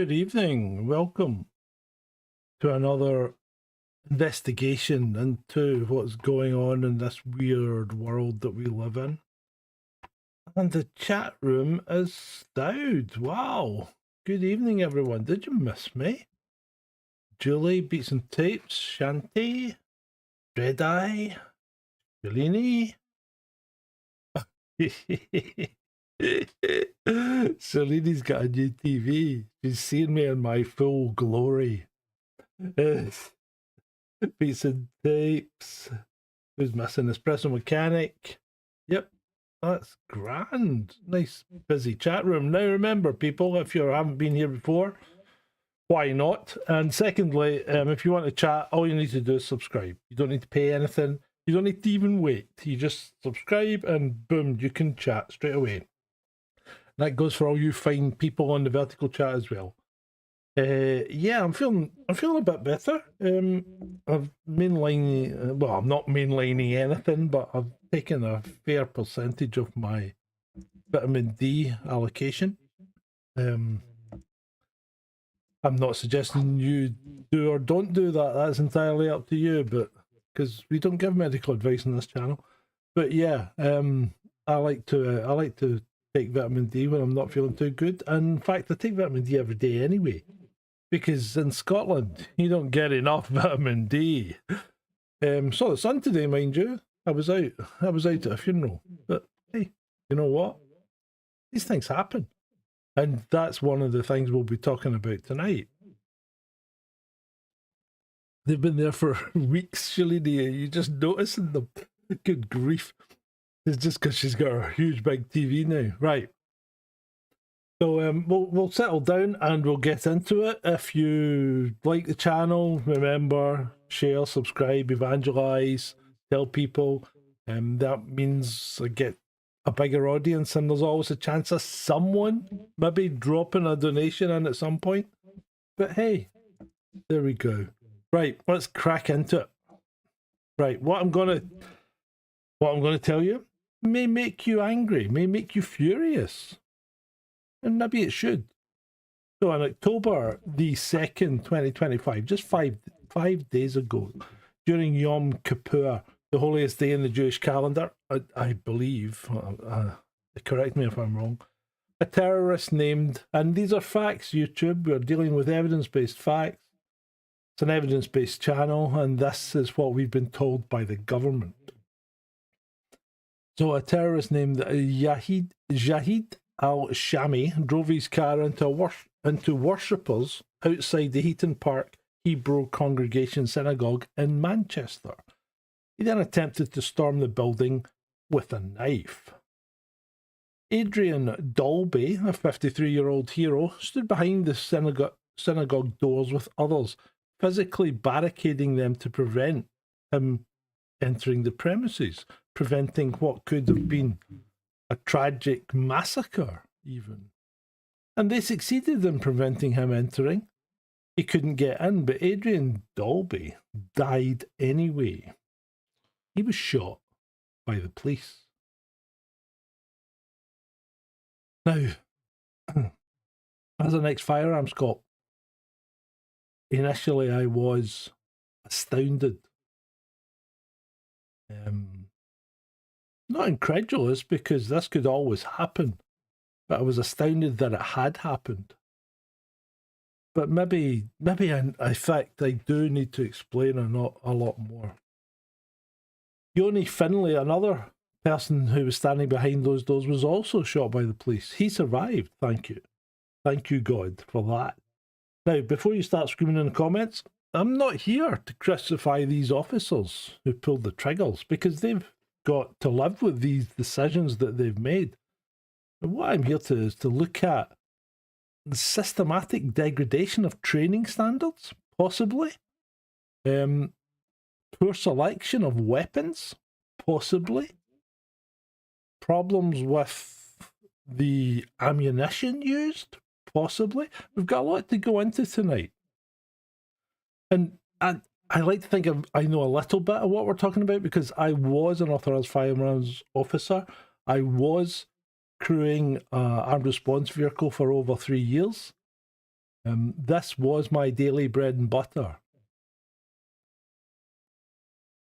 Good evening. Welcome to another investigation into what's going on in this weird world that we live in. And the chat room is stowed. Wow. Good evening, everyone. Did you miss me? Julie, Beats and Tapes, Shanty, Red Eye, Shalini. Shalini's got a new TV. She's seen me in my full glory. Beats and Tapes. Who's missing? Espresso Mechanic. Yep, that's grand. Nice busy chat room. Now remember, people, if you haven't been here before, why not? And secondly, if you want to chat, all you need to do is subscribe. You don't need to pay anything. You don't need to even wait. You just subscribe and boom, you can chat straight away. That goes for all you fine people on the vertical chat as well. Yeah, I'm feeling a bit better. I've mainlining, well, I'm not mainlining anything, but I've taken a fair percentage of my vitamin D allocation. I'm not suggesting you do or don't do that. That's entirely up to you, but because we don't give medical advice on this channel. But yeah, I like to take vitamin D when I'm not feeling too good. And in fact, I take vitamin D every day anyway. Because in Scotland, you don't get enough vitamin D. Saw the sun today, mind you. I was out at a funeral. But hey, you know what? These things happen. And that's one of the things we'll be talking about tonight. They've been there for weeks, Shalini. You just noticing them. Good grief. It's just because she's got her huge big TV now. Right. So we'll settle down and we'll get into it. If you like the channel, remember, share, subscribe, evangelize, tell people. That means I get a bigger audience, and there's always a chance of someone maybe dropping a donation in at some point. But hey, there we go. Right, let's crack into it. Right, what I'm gonna tell you may make you angry, may make you furious. And maybe it should. So on October the 2nd, 2025, just five days ago, during Yom Kippur, the holiest day in the Jewish calendar, I believe, correct me if I'm wrong, a terrorist named, and these are facts, YouTube, we're dealing with evidence-based facts. It's an evidence-based channel, and this is what we've been told by the government. So a terrorist named Jahid al-Shami drove his car into worshippers outside the Heaton Park Hebrew Congregation Synagogue in Manchester. He then attempted to storm the building with a knife. Adrian Daulby, a 53-year-old hero, stood behind the synagogue doors with others, physically barricading them to prevent him entering the premises, preventing what could have been a tragic massacre, even. And they succeeded in preventing him entering. He couldn't get in, but Adrian Daulby died anyway. He was shot by the police. Now, as an ex-firearms cop, initially I was astounded. Not incredulous, because this could always happen, but I was astounded that it had happened. But maybe in fact I do need to explain a lot more. Yoni Finlay, another person who was standing behind those doors, was also shot by the police. He survived, thank you. Thank you, God, for that. Now, before you start screaming in the comments, I'm not here to crucify these officers who pulled the triggers, because they've got to live with these decisions that they've made. And what I'm here to is to look at the systematic degradation of training standards, possibly. Poor selection of weapons, possibly. Problems with the ammunition used, possibly. We've got a lot to go into tonight. And I like to think I know a little bit of what we're talking about, because I was an Authorised Firearms Officer. I was crewing an armed response vehicle for over 3 years. This was my daily bread and butter.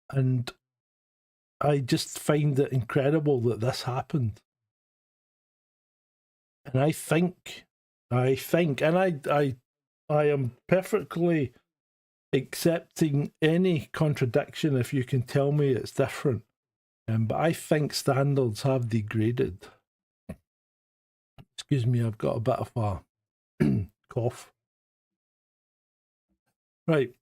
And I just find it incredible that this happened. And I think, and I am perfectly accepting any contradiction if you can tell me it's different. But I think standards have degraded. Excuse me, I've got a bit of a cough. Right.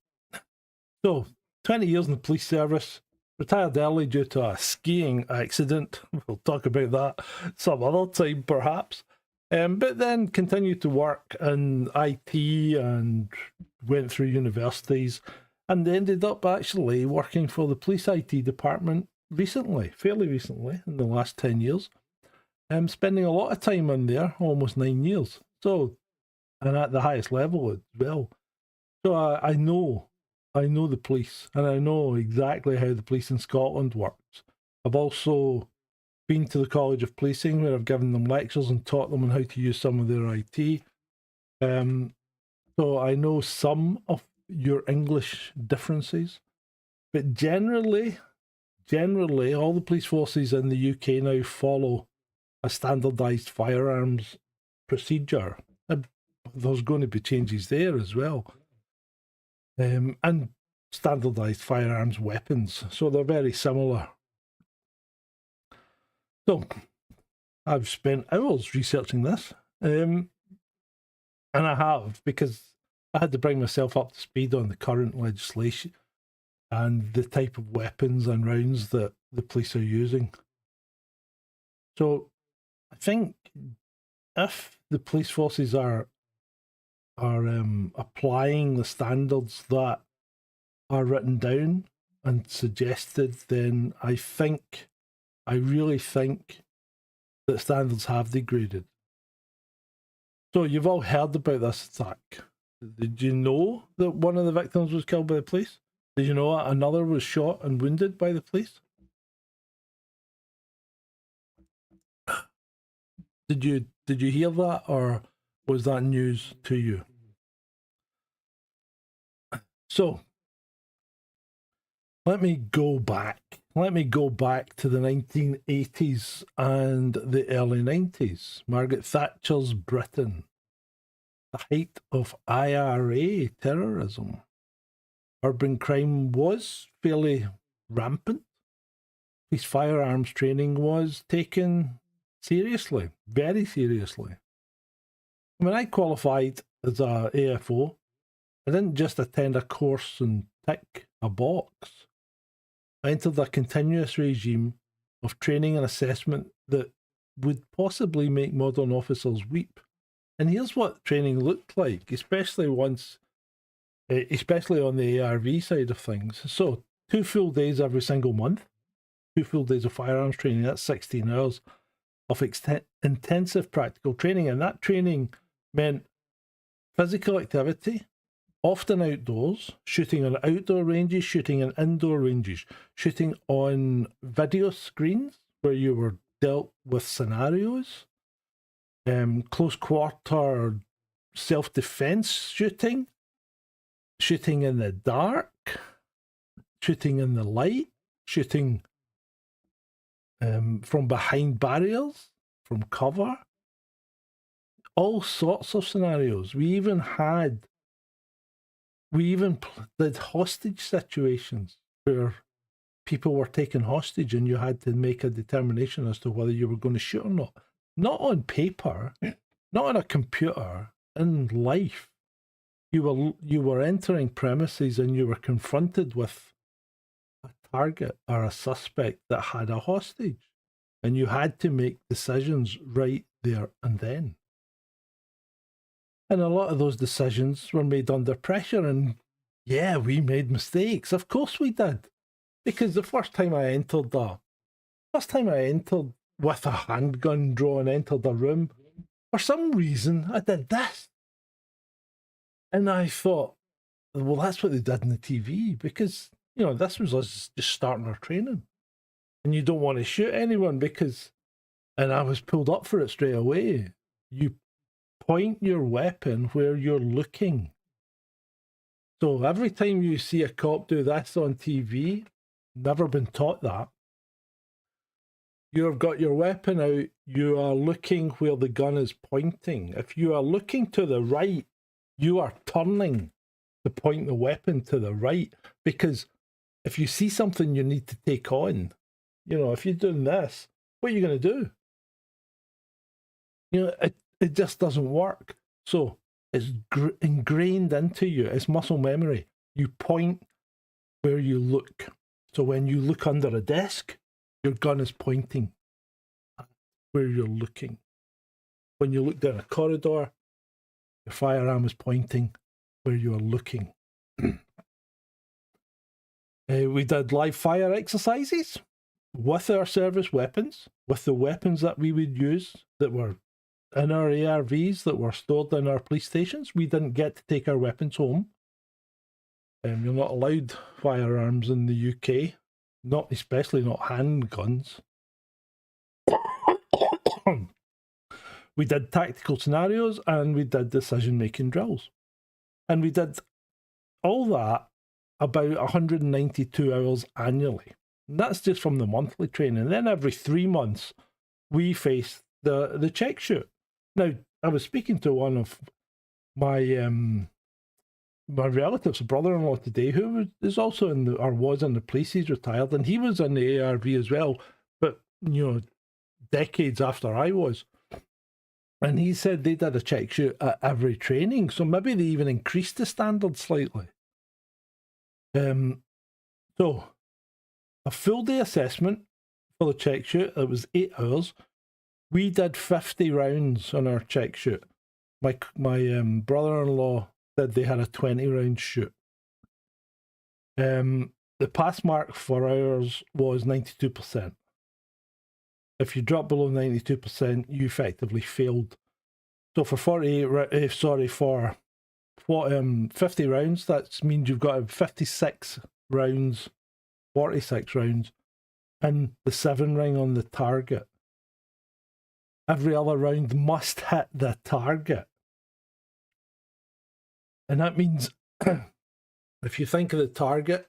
So, 20 years in the police service, retired early due to a skiing accident. We'll talk about that some other time, perhaps. But then continued to work in IT and went through universities and ended up actually working for the police IT department fairly recently, in the last 10 years. Spending a lot of time in there, almost 9 years. So, and at the highest level as well. So I know the police, and I know exactly how the police in Scotland works. I've also been to the College of Policing, where I've given them lectures and taught them on how to use some of their IT. So I know some of your English differences, but generally, all the police forces in the UK now follow a standardised firearms procedure. And there's going to be changes there as well. And standardised firearms weapons. So they're very similar. So I've spent hours researching this. And I have, because I had to bring myself up to speed on the current legislation and the type of weapons and rounds that the police are using. So I think if the police forces are applying the standards that are written down and suggested, then I really think that standards have degraded. So you've all heard about this attack. Did you know that one of the victims was killed by the police? Did you know another was shot and wounded by the police? Did you hear that, or was that news to you? So let me go back to the 1980s and the early 90s. Margaret Thatcher's Britain, the height of IRA terrorism. Urban crime was fairly rampant. Police firearms training was taken seriously, very seriously. When I qualified as a AFO, I didn't just attend a course and tick a box. I entered a continuous regime of training and assessment that would possibly make modern officers weep. And here's what training looked like, especially on the ARV side of things. So 2 full days every single month, 2 full days of firearms training, that's 16 hours of intensive practical training. And that training meant physical activity, often outdoors, shooting on outdoor ranges, shooting in indoor ranges, shooting on video screens where you were dealt with scenarios, close quarter self-defense shooting, shooting in the dark, shooting in the light, shooting from behind barriers, from cover, all sorts of scenarios. We even did hostage situations where people were taken hostage and you had to make a determination as to whether you were going to shoot or not. Not on paper, not on a computer, in life. You were entering premises and you were confronted with a target or a suspect that had a hostage. And you had to make decisions right there and then. And a lot of those decisions were made under pressure. And yeah, we made mistakes. Of course we did. Because the first time I entered with a handgun drawn, entered a room, for some reason I did this. And I thought, well, that's what they did in the TV, because, you know, this was us just starting our training. And you don't want to shoot anyone and I was pulled up for it straight away. You point your weapon where you're looking. So every time you see a cop do this on TV, never been taught that, you've got your weapon out, you are looking where the gun is pointing. If you are looking to the right, you are turning to point the weapon to the right, because if you see something you need to take on, if you're doing this, what are you going to do? It just doesn't work. So it's ingrained into you. It's muscle memory. You point where you look. So when you look under a desk, your gun is pointing at where you're looking. When you look down a corridor, your firearm is pointing where you are looking. We did live fire exercises with our service weapons, with the weapons that we would use that were in our ARVs that were stored in our police stations. We didn't get to take our weapons home. You're not allowed firearms in the UK, especially not handguns. We did tactical scenarios and we did decision-making drills. And we did all that about 192 hours annually. And that's just from the monthly training. And then every 3 months, we faced the check shoot. Now, I was speaking to one of my my relative's brother-in-law today, who is also was in the police. He's retired, and he was in the ARV as well, but decades after I was. And he said they did a check shoot at every training, so maybe they even increased the standard slightly. So a full day assessment for the check shoot. It was 8 hours. We did 50 rounds on our check shoot. My brother-in-law said they had a 20-round shoot. The pass mark for ours was 92%. If you drop below 92%, you effectively failed. So for 50 rounds, that means you've got 56 rounds, 46 rounds, in the 7 ring on the target. Every other round must hit the target. And that means, if you think of the target,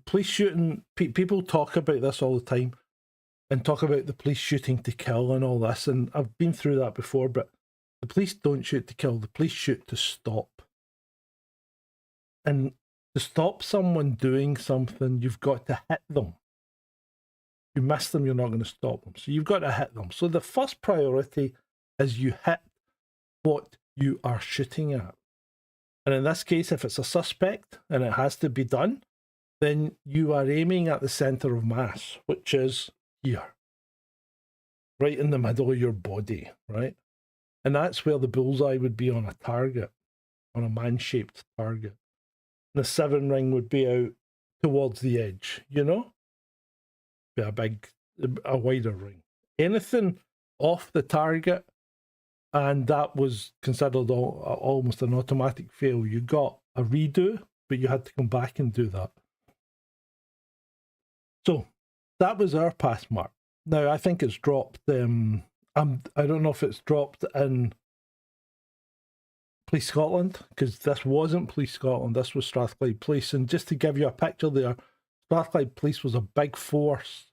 police shooting, people talk about this all the time and talk about the police shooting to kill and all this. And I've been through that before, but the police don't shoot to kill. The police shoot to stop. And to stop someone doing something, you've got to hit them. If you miss them, you're not going to stop them. So you've got to hit them. So the first priority is you hit what you are shooting at. And in this case, if it's a suspect and it has to be done, then you are aiming at the centre of mass, which is here, right in the middle of your body, right? And that's where the bullseye would be on a target, on a man-shaped target. And the 7 ring would be out towards the edge, Be a wider ring. Anything off the target, and that was considered almost an automatic fail. You got a redo, but you had to come back and do that. So that was our pass mark. Now, I think it's dropped. I don't know if it's dropped in Police Scotland, because this wasn't Police Scotland, this was Strathclyde Police. And just to give you a picture there, Strathclyde Police was a big force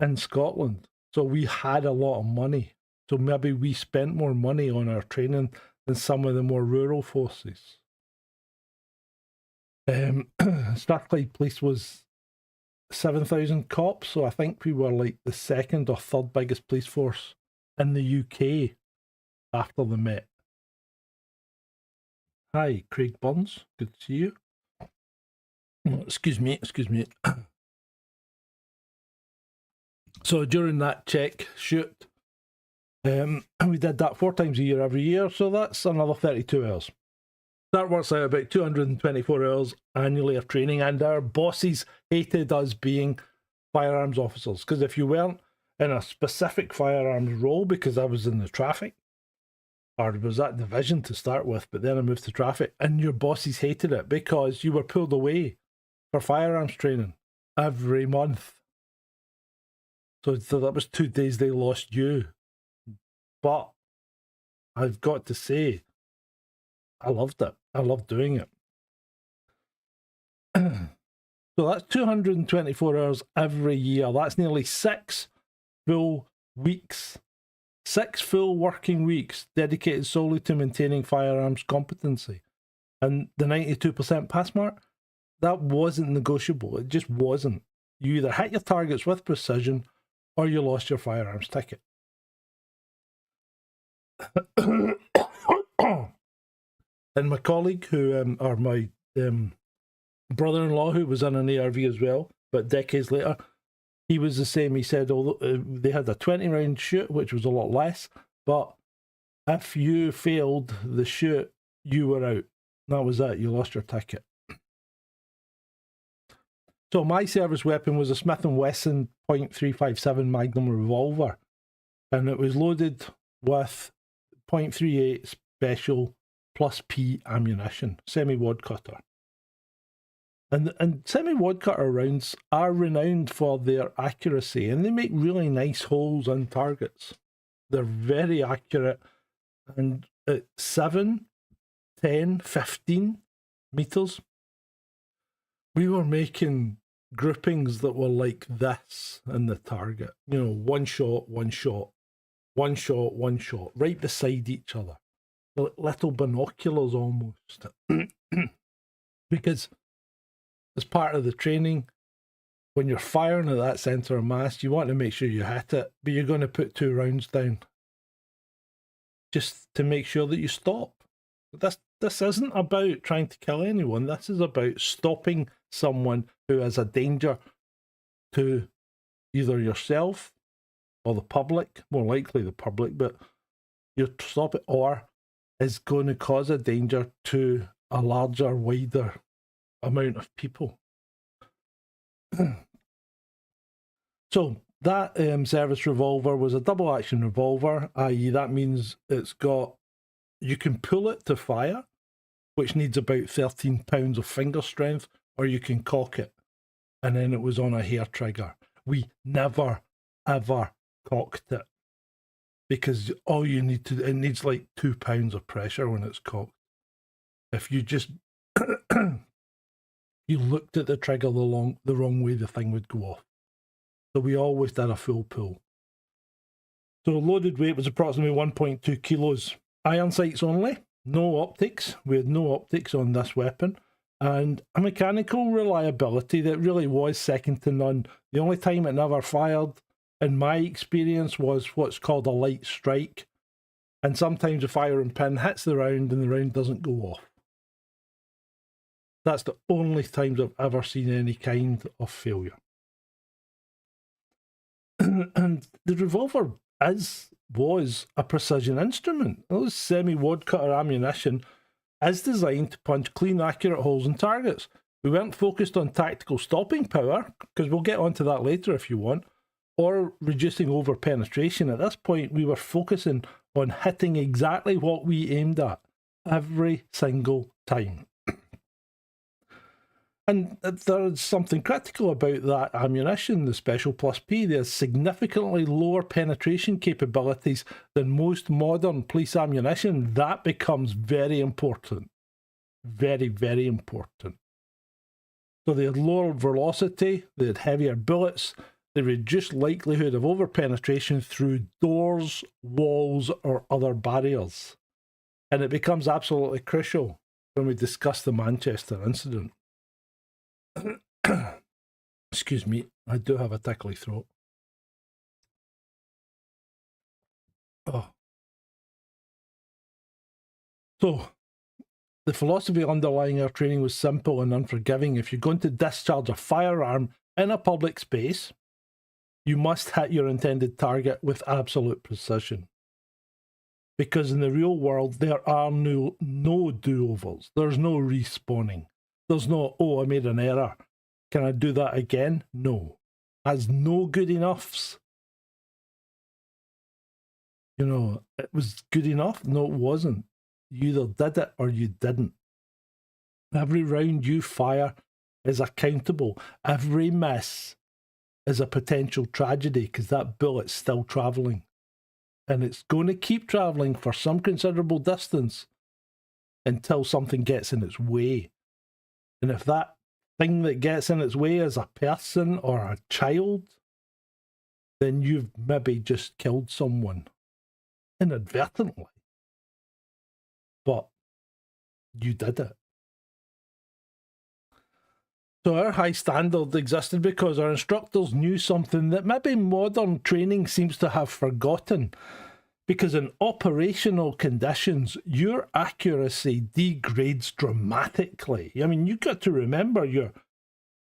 in Scotland. So we had a lot of money. So maybe we spent more money on our training than some of the more rural forces. Strathclyde Police was 7,000 cops, so I think we were like the second or third biggest police force in the UK after the Met. Hi, Craig Burns. Good to see you. Excuse me. So during that check shoot, we did that 4 times a year every year, so that's another 32 hours. That works out about 224 hours annually of training, and our bosses hated us being firearms officers, because if you weren't in a specific firearms role, because I was in the traffic, or was that division to start with, but then I moved to traffic, and your bosses hated it because you were pulled away for firearms training every month. So that was 2 days they lost you. But I've got to say, I loved it. I loved doing it. So that's 224 hours every year. That's nearly 6 full weeks. 6 full working weeks dedicated solely to maintaining firearms competency. And the 92% pass mark, that wasn't negotiable. It just wasn't. You either hit your targets with precision or you lost your firearms ticket. And my colleague, who, or my brother-in-law, who was in an ARV as well, but decades later, he was the same. He said, although they had a 20-round shoot, which was a lot less, but if you failed the shoot, you were out. That was it. You lost your ticket. So my service weapon was a Smith & Wesson .357 Magnum revolver, and it was loaded with .38 special plus P ammunition, semi-wad cutter. And semi-wad cutter rounds are renowned for their accuracy, and they make really nice holes in targets. They're very accurate, and at 7, 10, 15 meters, we were making groupings that were like this in the target. You know, one shot, one shot, one shot, one shot, right beside each other. Like little binoculars almost. Because as part of the training, when you're firing at that centre of mass, you want to make sure you hit it, but you're going to put 2 rounds down just to make sure that you stop. This isn't about trying to kill anyone. This is about stopping someone who is a danger to either yourself or the public, more likely the public, but you stop it, or is going to cause a danger to a larger, wider amount of people. So that service revolver was a double action revolver, i.e. that means you can pull it to fire, which needs about 13 pounds of finger strength, or you can cock it, and then it was on a hair trigger. We never, ever cocked it, because all you need to, it needs like 2 pounds of pressure when it's cocked. If you just, you looked at the trigger the wrong way, the thing would go off. So we always did a full pull. So loaded weight was approximately 1.2 kilos. Iron sights only, no optics. We had no optics on this weapon. And a mechanical reliability that really was second to none. The only time it never fired, in my experience, was what's called a light strike. And sometimes the firing pin hits the round and the round doesn't go off. That's the only times I've ever seen any kind of failure. And the revolver was a precision instrument. Those semi-wad cutter ammunition is designed to punch clean, accurate holes in targets. We weren't focused on tactical stopping power, because we'll get onto that later if you want, or reducing over penetration. At this point, we were focusing on hitting exactly what we aimed at every single time. And there's something critical about that ammunition, the Special Plus P. There's significantly lower penetration capabilities than most modern police ammunition. That becomes very important. Very, very important. So they had lower velocity, they had heavier bullets, they reduced likelihood of overpenetration through doors, walls, or other barriers. And it becomes absolutely crucial when we discuss the Manchester incident. Excuse me, I do have a tickly throat. Oh. So, the philosophy underlying our training was simple and unforgiving. If you're going to discharge a firearm in a public space, you must hit your intended target with absolute precision. Because in the real world, there are no do-overs. There's no respawning. There's no, oh, I made an error. Can I do that again? No. That's no good enoughs. You know, it was good enough? No, it wasn't. You either did it or you didn't. Every round you fire is accountable. Every miss is a potential tragedy because that bullet's still travelling. and it's going to keep travelling for some considerable distance until something gets in its way. And if that thing that gets in its way is a person or a child, then you've maybe just killed someone inadvertently. But you did it. So our high standard existed because our instructors knew something that maybe modern training seems to have forgotten. Because in operational conditions, your accuracy degrades dramatically. I mean, you've got to remember you're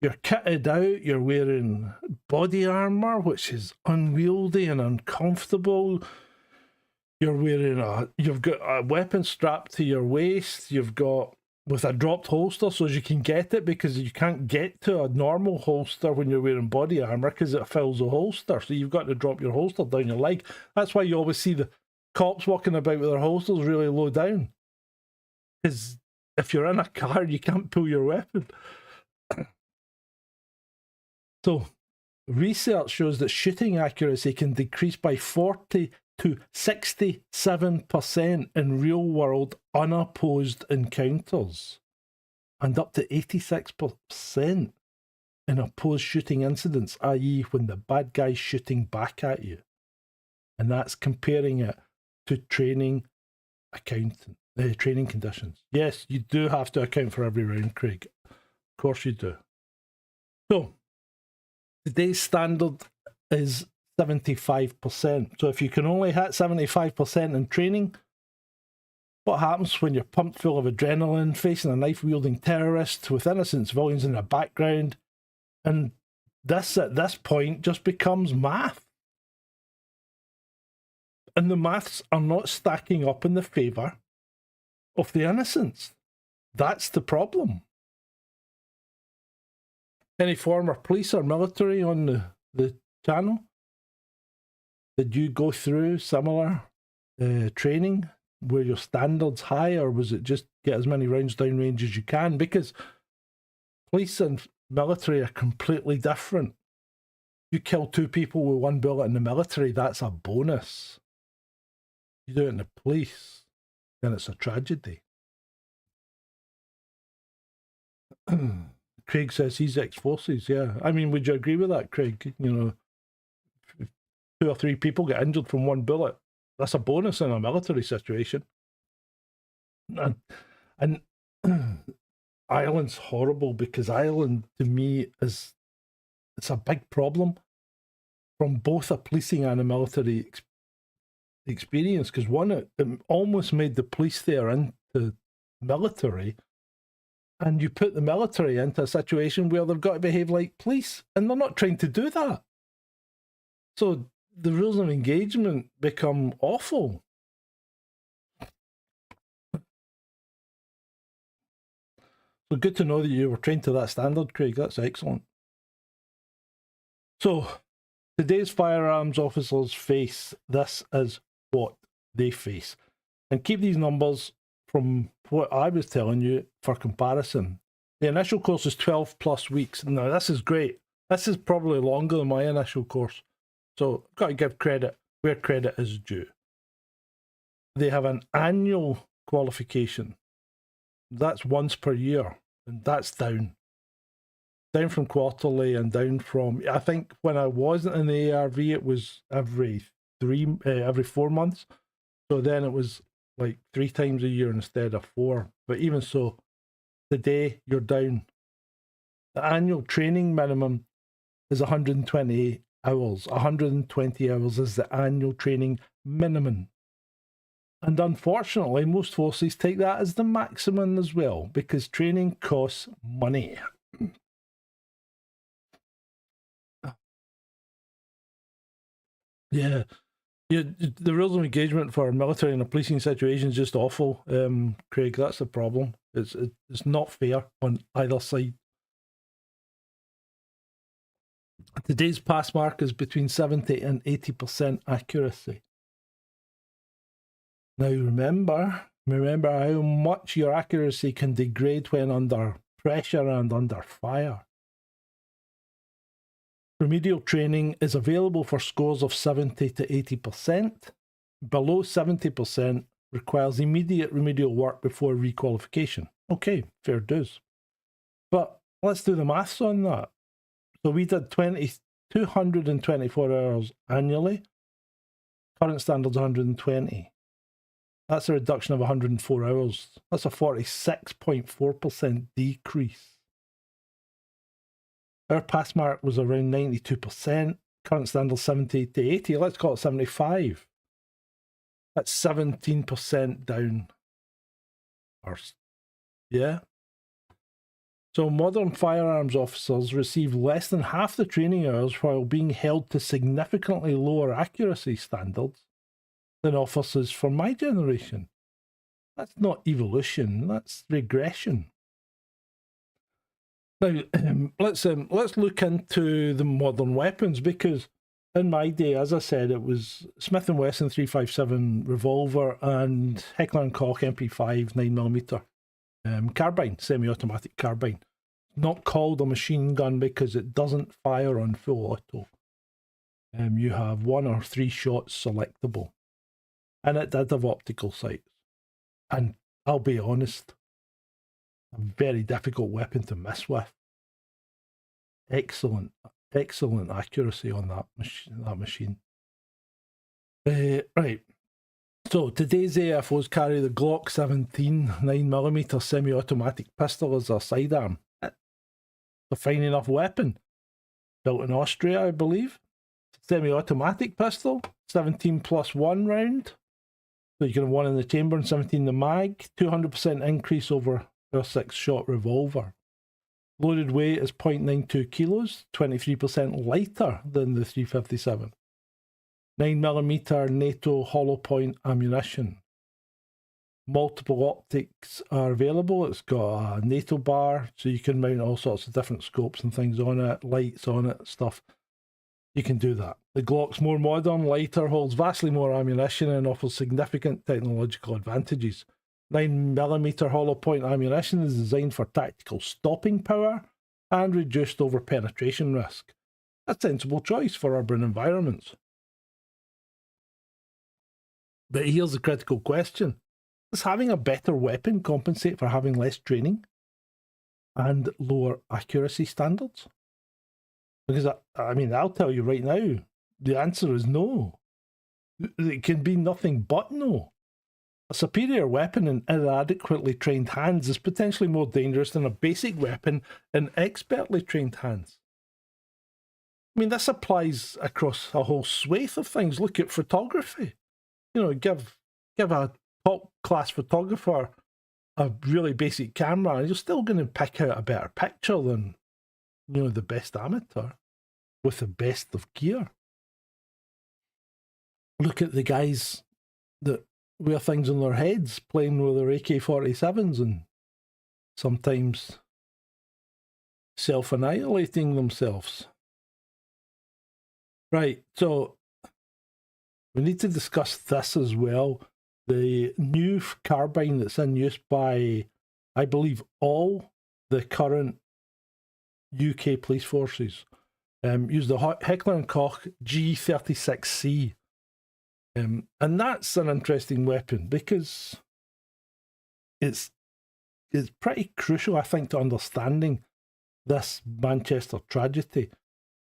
kitted out, you're wearing body armour, which is unwieldy and uncomfortable. You've got a weapon strapped to your waist, you've got with a dropped holster so as you can get it, because you can't get to a normal holster when you're wearing body armour because it fills the holster. So you've got to drop your holster down your leg. That's why you always see the cops walking about with their holsters really low down. Because if you're in a car, you can't pull your weapon. So research shows that shooting accuracy can decrease by 40 to 67% in real-world unopposed encounters, and up to 86% in opposed shooting incidents, i.e. when the bad guy's shooting back at you. And that's comparing it to training conditions. Yes, you do have to account for every round, Craig. Of course you do. So, today's standard is 75%. So if you can only hit 75% in training, what happens when you're pumped full of adrenaline, facing a knife-wielding terrorist with innocent civilians in the background? And this, at this point, just becomes math. And the maths are not stacking up in the favour of the innocents. That's the problem. Any former police or military on the channel? Did you go through similar training? Were your standards high, or was it just get as many rounds downrange as you can? Because police and military are completely different. You kill 2 people with 1 bullet in the military, that's a bonus. You do it in the police, then it's a tragedy. Craig says he's ex-forces, yeah. I mean, would you agree with that, Craig? You know, if 2 or 3 people get injured from 1 bullet, that's a bonus in a military situation. And Ireland's horrible, because Ireland, to me, it's a big problem from both a policing and a military experience, because one, it almost made the police there into military, and you put the military into a situation where they've got to behave like police, and they're not trying to do that. So the rules of engagement become awful. So good to know that you were trained to that standard, Craig. That's excellent. So today's firearms officers face this as what they face. And keep these numbers from what I was telling you for comparison. The initial course is 12 plus weeks. Now, this is great. This is probably longer than my initial course. So I've got to give credit where credit is due. They have an annual qualification. That's once per year, and that's down from quarterly and down from, I think when I wasn't in the ARV, it was every 4 months. So then it was like 3 times a year instead of 4. But even so, today you're down. The annual training minimum is 120 hours. 120 hours is the annual training minimum. And unfortunately, most forces take that as the maximum as well, because training costs money. Yeah. The rules of engagement for military in a policing situation is just awful, Craig. That's the problem. It's not fair on either side. Today's pass mark is between 70 and 80% accuracy. Now remember how much your accuracy can degrade when under pressure and under fire. Remedial training is available for scores of 70 to 80%. below 70% requires immediate remedial work before requalification. Okay, fair dues. But let's do the maths on that. So we did 224 hours annually. Current standard's 120. That's a reduction of 104 hours. That's a 46.4% decrease. Our pass mark was around 92%. Current standard 70 to 80. Let's call it 75. That's 17% down. Yeah. So modern firearms officers receive less than half the training hours while being held to significantly lower accuracy standards than officers from my generation. That's not evolution, that's regression. Now, let's look into the modern weapons, because in my day, as I said, it was Smith & Wesson 357 revolver and Heckler & Koch MP5 9mm carbine, semi-automatic carbine. Not called a machine gun because it doesn't fire on full auto. You have 1 or 3 shots selectable. And it did have optical sights. And I'll be honest, a very difficult weapon to miss with. Excellent accuracy on that machine. Right. So today's AFOs carry the Glock 17 9mm semi-automatic pistol as a sidearm. It's a fine enough weapon. Built in Austria, I believe. Semi-automatic pistol, 17 plus 1 round. So you can have 1 in the chamber and 17 in the mag. 200% increase over a 6-shot revolver. Loaded weight is 0.92 kilos, 23% lighter than the 357. 9mm NATO hollow point ammunition. Multiple optics are available. It's got a NATO bar, so you can mount all sorts of different scopes and things on it, lights on it, stuff. You can do that. The Glock's more modern, lighter, holds vastly more ammunition and offers significant technological advantages. 9mm hollow point ammunition is designed for tactical stopping power and reduced over-penetration risk. A sensible choice for urban environments. But here's the critical question. Does having a better weapon compensate for having less training and lower accuracy standards? Because, I mean, I'll tell you right now, the answer is no. It can be nothing but no. A superior weapon in inadequately trained hands is potentially more dangerous than a basic weapon in expertly trained hands. I mean, this applies across a whole swathe of things. Look at photography. You know, give a top-class photographer a really basic camera, and you're still going to pick out a better picture than, you know, the best amateur with the best of gear. Look at the guys that wear things on their heads playing with their AK-47s and sometimes self-annihilating themselves. Right, so we need to discuss this as well. The new carbine that's in use by, I believe, all the current UK police forces use the Heckler & Koch G36C. And that's an interesting weapon because it's pretty crucial, I think, to understanding this Manchester tragedy.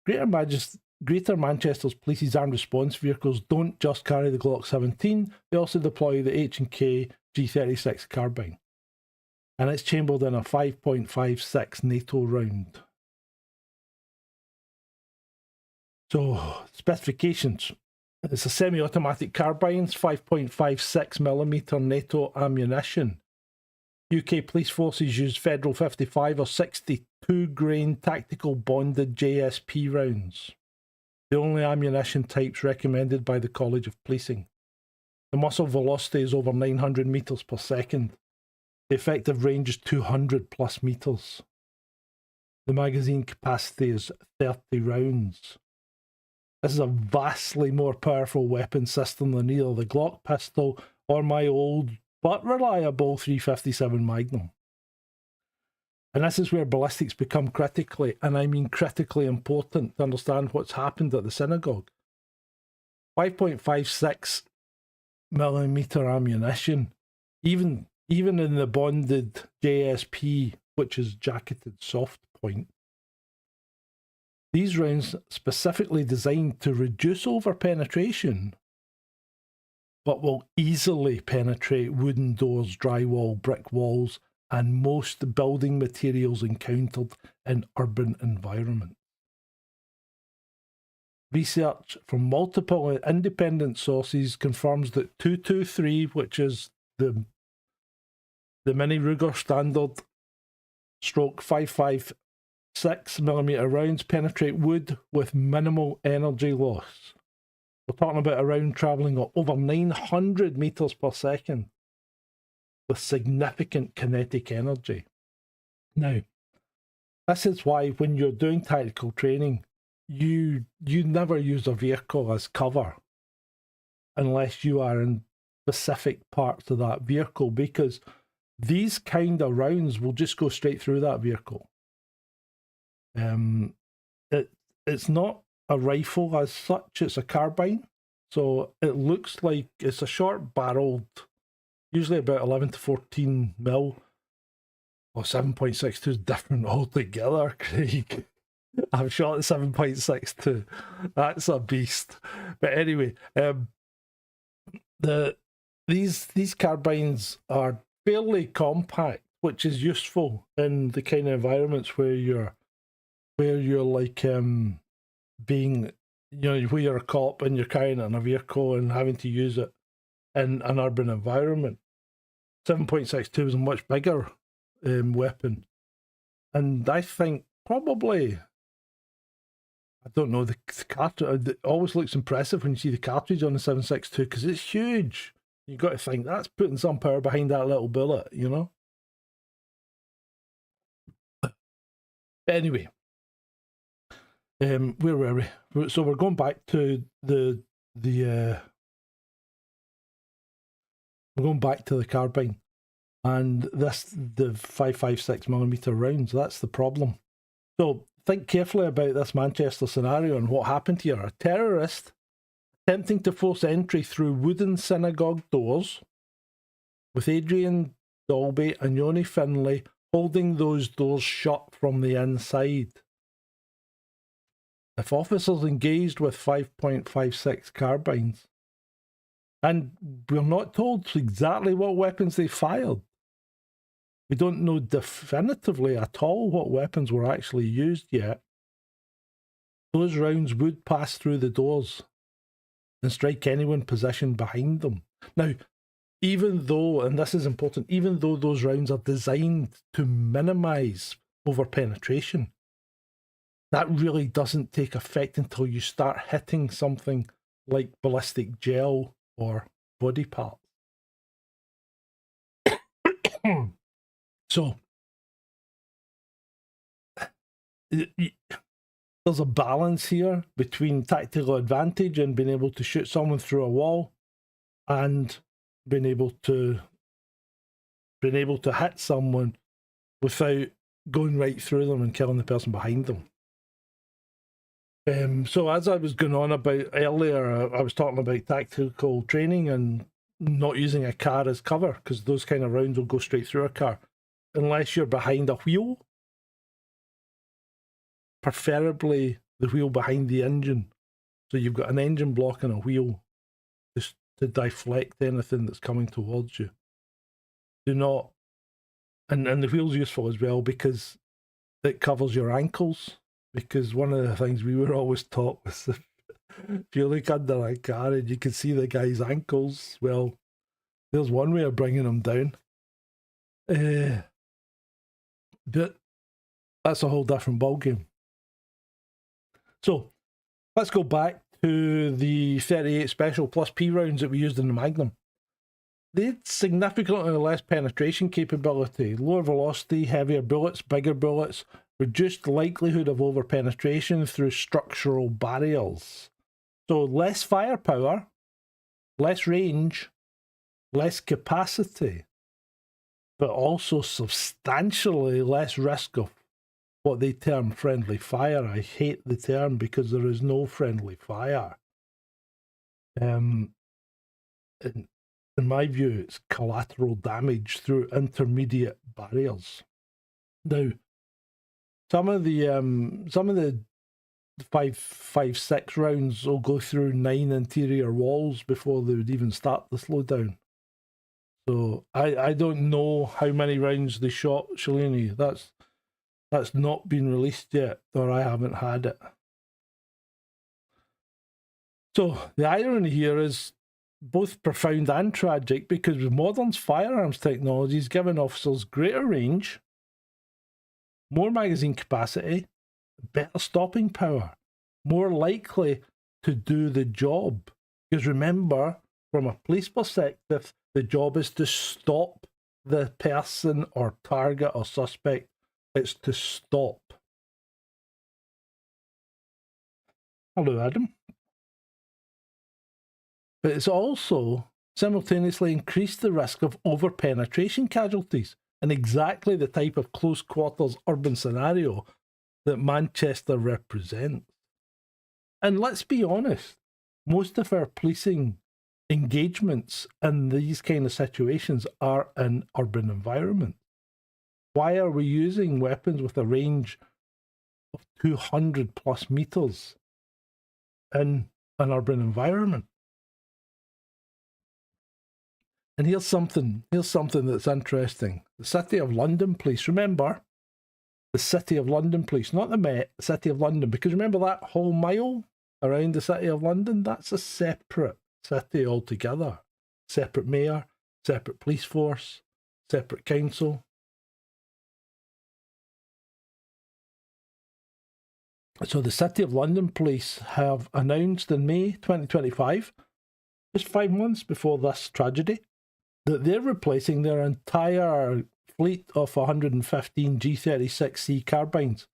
Greater Manchester's Police's armed response vehicles don't just carry the Glock 17, they also deploy the H&K G36 carbine. And it's chambered in a 5.56 NATO round. So, specifications. It's a semi-automatic carbine, 5.56mm NATO ammunition. UK police forces use Federal 55 or 62 grain tactical bonded JSP rounds. The only ammunition types recommended by the College of Policing. The muzzle velocity is over 900 metres per second. The effective range is 200 plus metres. The magazine capacity is 30 rounds. This is a vastly more powerful weapon system than either the Glock pistol or my old but reliable 357 Magnum. And this is where ballistics become critically, and I mean critically important to understand what's happened at the Synagogue. 5.56 millimeter ammunition, even in the bonded JSP, which is jacketed soft point. These rounds specifically designed to reduce over-penetration, but will easily penetrate wooden doors, drywall, brick walls, and most building materials encountered in urban environments. Research from multiple independent sources confirms that 223, which is the Mini Ruger Standard stroke 5.56mm rounds, penetrate wood with minimal energy loss. We're talking about a round travelling at over 900 metres per second with significant kinetic energy. Now, this is why when you're doing tactical training, you never use a vehicle as cover unless you are in specific parts of that vehicle, because these kind of rounds will just go straight through that vehicle. It's not a rifle as such, it's a carbine. So it looks like it's a short barreled, usually about 11 to 14 mil. Well, 7.62 is different altogether, Craig. I've shot at 7.62. That's a beast. But anyway, these carbines are fairly compact, which is useful in the kind of environments where you're like being, where you're a cop and you're carrying it in a vehicle and having to use it in an urban environment. 7.62 is a much bigger weapon, and I think probably, I don't know, the cartridge, it always looks impressive when you see the cartridge on the 7.62 because it's huge. You've got to think that's putting some power behind that little bullet, But anyway, where were we? So we're going back to we're going back to the carbine, and the 5.56mm rounds. That's the problem. So think carefully about this Manchester scenario and what happened here. A terrorist attempting to force entry through wooden synagogue doors, with Adrian Daulby and Yoni Finlay holding those doors shut from the inside. If officers engaged with 5.56 carbines, and we're not told exactly what weapons they fired. We don't know definitively at all what weapons were actually used yet. Those rounds would pass through the doors and strike anyone positioned behind them. Now, even though, and this is important, even though those rounds are designed to minimise over-penetration, that really doesn't take effect until you start hitting something like ballistic gel or body parts. So, there's a balance here between tactical advantage and being able to shoot someone through a wall and being able to hit someone without going right through them and killing the person behind them. So as I was going on about earlier, I was talking about tactical training and not using a car as cover, because those kind of rounds will go straight through a car. Unless you're behind a wheel, preferably the wheel behind the engine. So you've got an engine block and a wheel just to deflect anything that's coming towards you. Do not, and the wheel's useful as well because it covers your ankles. Because one of the things we were always taught was if you look under a car and you can see the guy's ankles, well, there's one way of bringing them down. But that's a whole different ballgame. So let's go back to the 38 Special Plus P rounds that we used in the Magnum. They had significantly less penetration capability, lower velocity, heavier bullets, bigger bullets, reduced likelihood of over-penetration through structural barriers. So less firepower, less range, less capacity, but also substantially less risk of what they term friendly fire. I hate the term because there is no friendly fire. in my view, it's collateral damage through intermediate barriers. Now, some of the 5.56 rounds will go through 9 interior walls before they would even start the slowdown. So I don't know how many rounds they shot, Shalini. That's not been released yet, or I haven't had it. So the irony here is both profound and tragic, because with modern firearms technologies giving officers greater range, more magazine capacity, better stopping power, more likely to do the job. Because remember, from a police perspective, the job is to stop the person or target or suspect. It's to stop. Hello, Adam. But it's also simultaneously increased the risk of over-penetration casualties in exactly the type of close-quarters urban scenario that Manchester represents. And let's be honest, most of our policing engagements in these kind of situations are in urban environments. Why are we using weapons with a range of 200 plus meters in an urban environment? And here's something that's interesting. The City of London Police, remember, the City of London Police, not the Met, the City of London, because remember that whole mile around the City of London, that's a separate city altogether. Separate mayor, separate police force, separate council. So the City of London Police have announced in May 2025, just 5 months before this tragedy, that they're replacing their entire fleet of 115 G36C carbines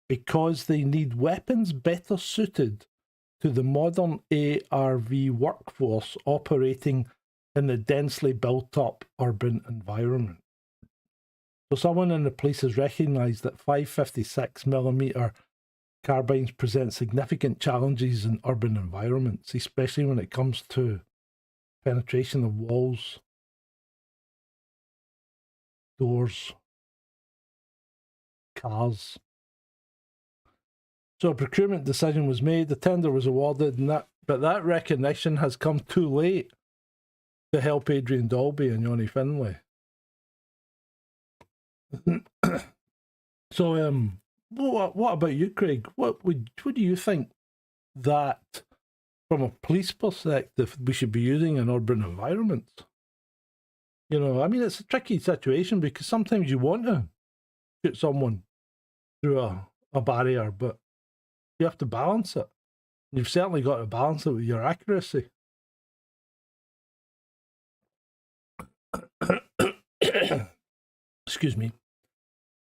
because they need weapons better suited to the modern ARV workforce operating in the densely built-up urban environment. So someone in the police has recognised that 5.56mm carbines present significant challenges in urban environments, especially when it comes to penetration of walls, doors, cars. So a procurement decision was made, the tender was awarded, but that recognition has come too late to help Adrian Daulby and Johnny Finlay. So, what about you, Craig? What do you think that, from a police perspective, we should be using in urban environments? You know, I mean, it's a tricky situation because sometimes you want to shoot someone through a barrier, but you have to balance it. You've certainly got to balance it with your accuracy. Excuse me.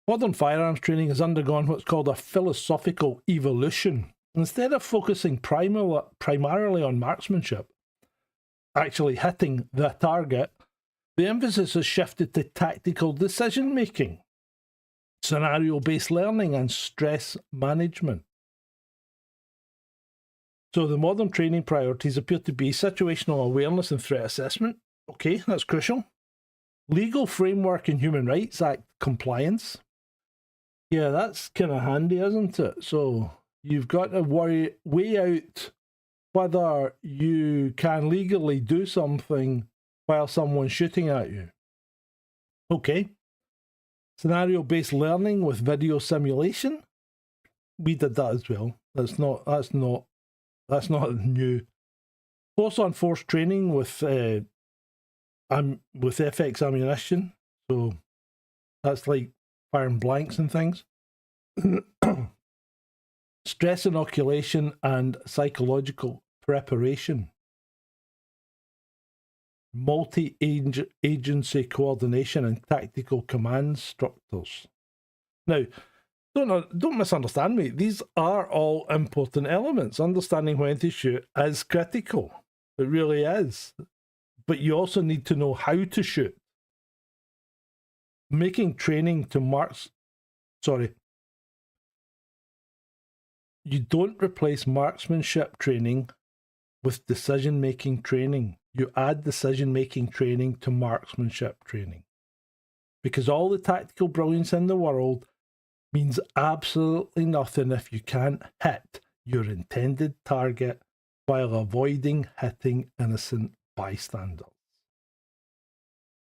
Modern firearms training has undergone what's called a philosophical evolution. Instead of focusing primarily on marksmanship, actually hitting the target, the emphasis has shifted to tactical decision-making, scenario-based learning, and stress management. So the modern training priorities appear to be situational awareness and threat assessment. Okay, that's crucial. Legal framework and Human Rights Act compliance. Yeah, that's kind of handy, isn't it? So you've got to weigh out whether you can legally do something while someone's shooting at you. Okay. Scenario-based learning with video simulation. We did that as well. That's not new. Close on force training with FX ammunition. So that's like firing blanks and things. Stress inoculation and psychological preparation. Multi-agency coordination and tactical command structures. Now, don't misunderstand me. These are all important elements. Understanding when to shoot is critical. It really is. But you also need to know how to shoot. Making training to marks... Sorry. You don't replace marksmanship training with decision-making training. you add decision-making training to marksmanship training. Because all the tactical brilliance in the world means absolutely nothing if you can't hit your intended target while avoiding hitting innocent bystanders.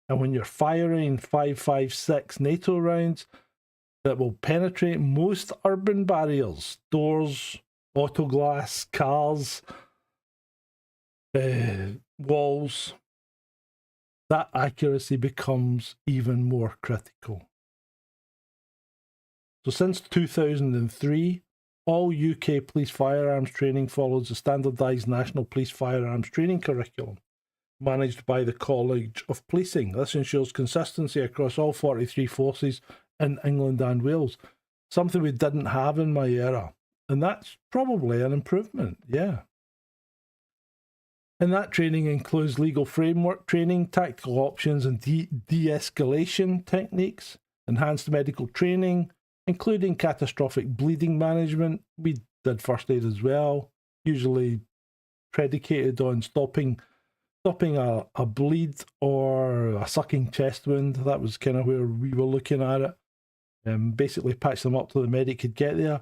And when you're firing 5.56 NATO rounds that will penetrate most urban barriers, doors, auto glass, cars, walls, that accuracy becomes even more critical. So since 2003, all UK police firearms training follows the standardised National Police Firearms Training Curriculum, managed by the College of Policing. This ensures consistency across all 43 forces in England and Wales, something we didn't have in my era. And that's probably an improvement, yeah. And that training includes legal framework training, tactical options and de-escalation techniques, enhanced medical training, including catastrophic bleeding management. We did first aid as well, usually predicated on stopping a bleed or a sucking chest wound. That was kind of where we were looking at it. Basically patch them up till the medic could get there.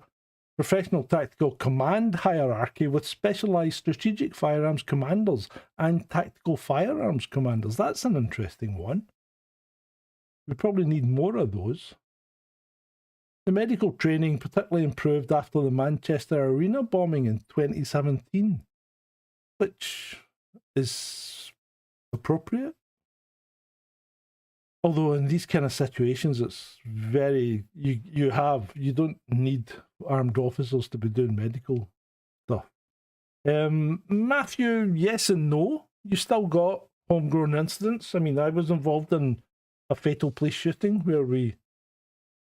Professional tactical command hierarchy with specialised strategic firearms commanders and tactical firearms commanders. That's an interesting one. We probably need more of those. The medical training particularly improved after the Manchester Arena bombing in 2017, which is appropriate. Although in these kind of situations, it's very, you don't need armed officers to be doing medical stuff. Matthew, yes and no. You still got homegrown incidents. I mean, I was involved in a fatal police shooting where we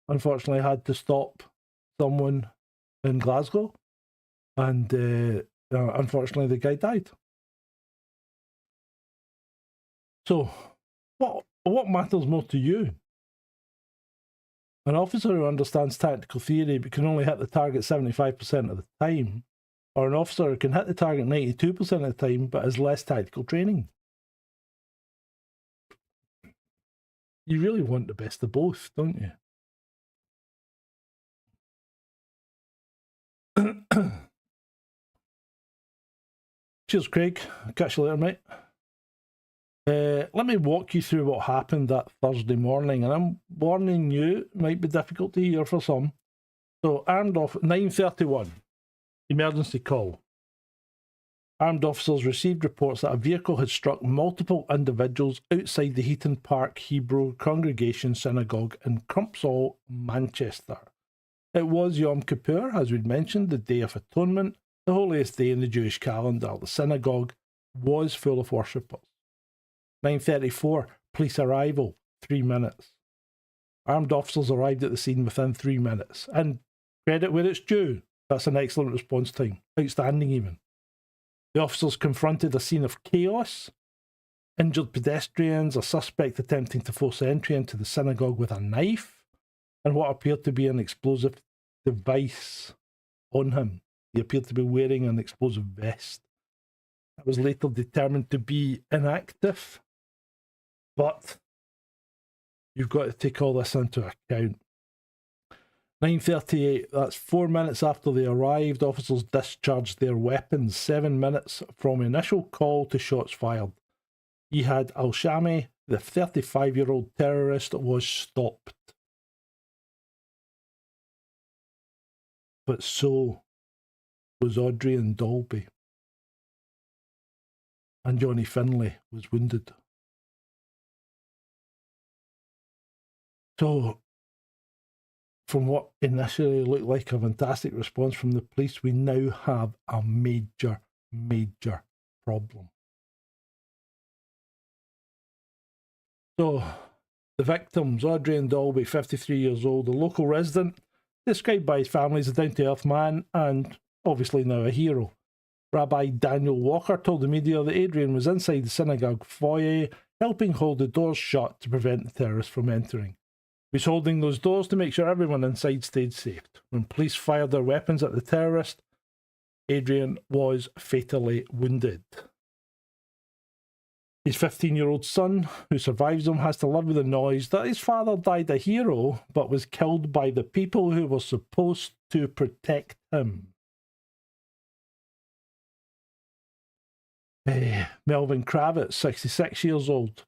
unfortunately had to stop someone in Glasgow, and unfortunately the guy died. So, what matters more to you? An officer who understands tactical theory but can only hit the target 75% of the time, or an officer who can hit the target 92% of the time but has less tactical training? You really want the best of both, don't you? Cheers, Craig. Catch you later, mate. Let me walk you through what happened that Thursday morning, and I'm warning you, it might be difficult to hear for some. So, 9:31, emergency call. Armed officers received reports that a vehicle had struck multiple individuals outside the Heaton Park Hebrew Congregation Synagogue in Crumpsall, Manchester. It was Yom Kippur, as we'd mentioned, the Day of Atonement, the holiest day in the Jewish calendar. The synagogue was full of worshippers. 9:34, police arrival, 3 minutes. Armed officers arrived at the scene within 3 minutes. And credit where it's due, that's an excellent response time. Outstanding even. The officers confronted a scene of chaos, injured pedestrians, a suspect attempting to force entry into the synagogue with a knife, and what appeared to be an explosive device on him. He appeared to be wearing an explosive vest. That was later determined to be inactive, but you've got to take all this into account. 9:38, that's 4 minutes after they arrived. Officers discharged their weapons, 7 minutes from initial call to shots fired. Ihad al-Shami, the 35-year-old terrorist, was stopped. But so was Adrian Daulby. And Johnny Finlay was wounded. So, from what initially looked like a fantastic response from the police, we now have a major, major problem. So, the victims, Adrian Daulby, 53 years old, a local resident, described by his family as a down-to-earth man and obviously now a hero. Rabbi Daniel Walker told the media that Adrian was inside the synagogue foyer, helping hold the doors shut to prevent the terrorists from entering. He was holding those doors to make sure everyone inside stayed safe. When police fired their weapons at the terrorist, Adrian was fatally wounded. His 15-year-old son, who survives him, has to live with the noise that his father died a hero but was killed by the people who were supposed to protect him. Melvin Kravitz, 66 years old,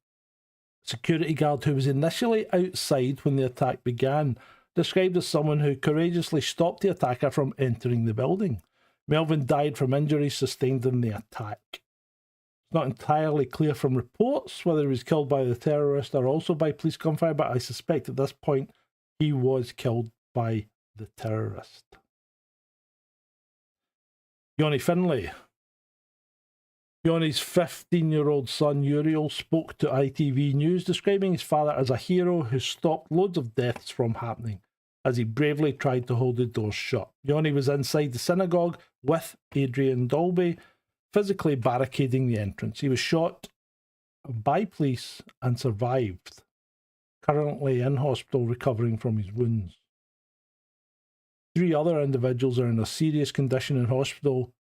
security guard who was initially outside when the attack began, described as someone who courageously stopped the attacker from entering the building. Melvin died from injuries sustained in the attack. It's not entirely clear from reports whether he was killed by the terrorist or also by police gunfire, but I suspect at this point he was killed by the terrorist. Johnny Finlay. Johnny's 15-year-old son Uriel spoke to ITV News, describing his father as a hero who stopped loads of deaths from happening as he bravely tried to hold the doors shut. Johnny was inside the synagogue with Adrian Daulby, physically barricading the entrance. He was shot by police and survived, currently in hospital recovering from his wounds. 3 other individuals are in a serious condition in hospital.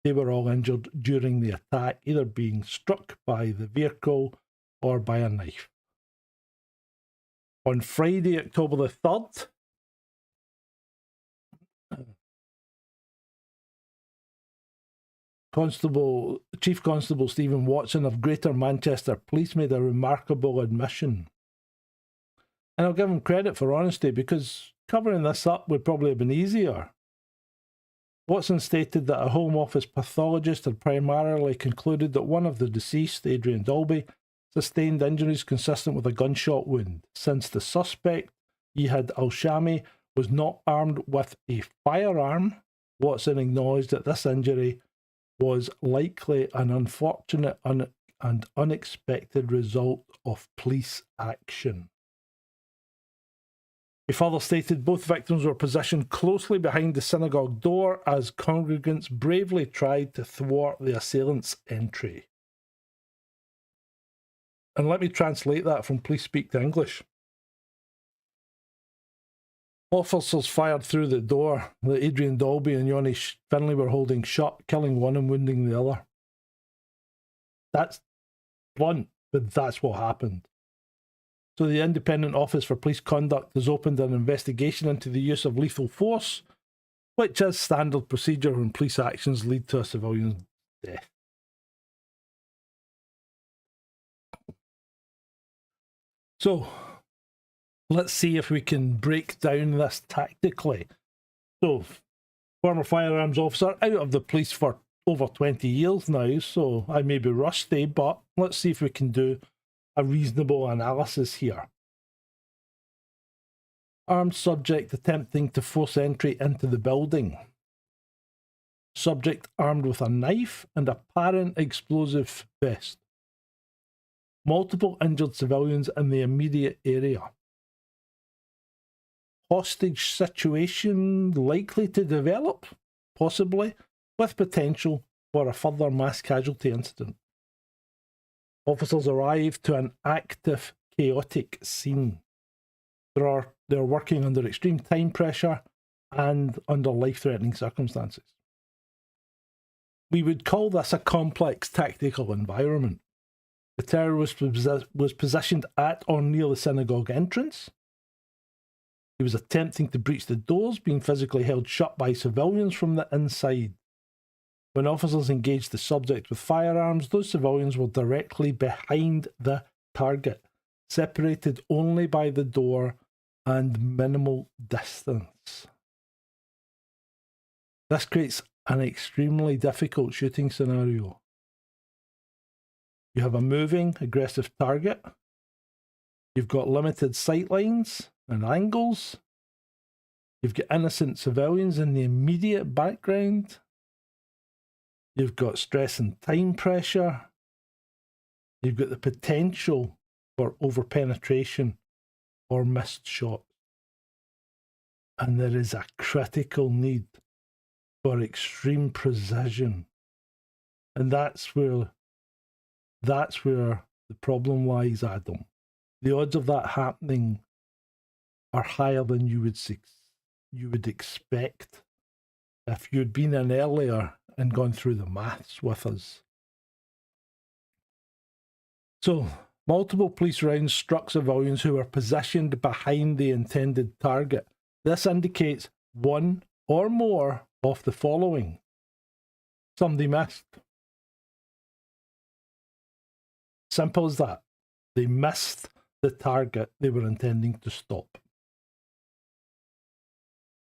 They were all injured during the attack, either being struck by the vehicle or by a knife. On Friday, October the 3rd, Chief Constable Stephen Watson of Greater Manchester Police made a remarkable admission. And I'll give him credit for honesty, because covering this up would probably have been easier. Watson stated that a Home Office pathologist had primarily concluded that one of the deceased, Adrian Daulby, sustained injuries consistent with a gunshot wound. Since the suspect, Yihad al-Shami, was not armed with a firearm, Watson acknowledged that this injury was likely an unfortunate and unexpected result of police action. He further stated both victims were positioned closely behind the synagogue door as congregants bravely tried to thwart the assailants' entry. And let me translate that from police speak to English. Officers fired through the door that Adrian Daulby and Johnny Finlay were holding shut, killing one and wounding the other. That's blunt, but that's what happened. So the Independent Office for Police Conduct has opened an investigation into the use of lethal force, which is standard procedure when police actions lead to a civilian's death. So let's see if we can break down this tactically. So, former firearms officer, out of the police for over 20 years now, so I may be rusty, but let's see if we can do a reasonable analysis here. Armed subject attempting to force entry into the building. Subject armed with a knife and apparent explosive vest. Multiple injured civilians in the immediate area. Hostage situation likely to develop, possibly, with potential for a further mass casualty incident. Officers arrive to an active, chaotic scene. They're working under extreme time pressure and under life-threatening circumstances. We would call this a complex tactical environment. The terrorist was positioned at or near the synagogue entrance. He was attempting to breach the doors, being physically held shut by civilians from the inside. When officers engaged the subject with firearms, those civilians were directly behind the target, separated only by the door and minimal distance. This creates an extremely difficult shooting scenario. You have a moving, aggressive target. You've got limited sight lines and angles. You've got innocent civilians in the immediate background. You've got stress and time pressure. You've got the potential for overpenetration or missed shots. And there is a critical need for extreme precision. And that's where the problem lies, Adam. The odds of that happening are higher than you would expect if you'd been in earlier and gone through the maths with us. So, multiple police rounds struck civilians who were positioned behind the intended target. This indicates one or more of the following. Somebody missed. Simple as that. They missed the target they were intending to stop.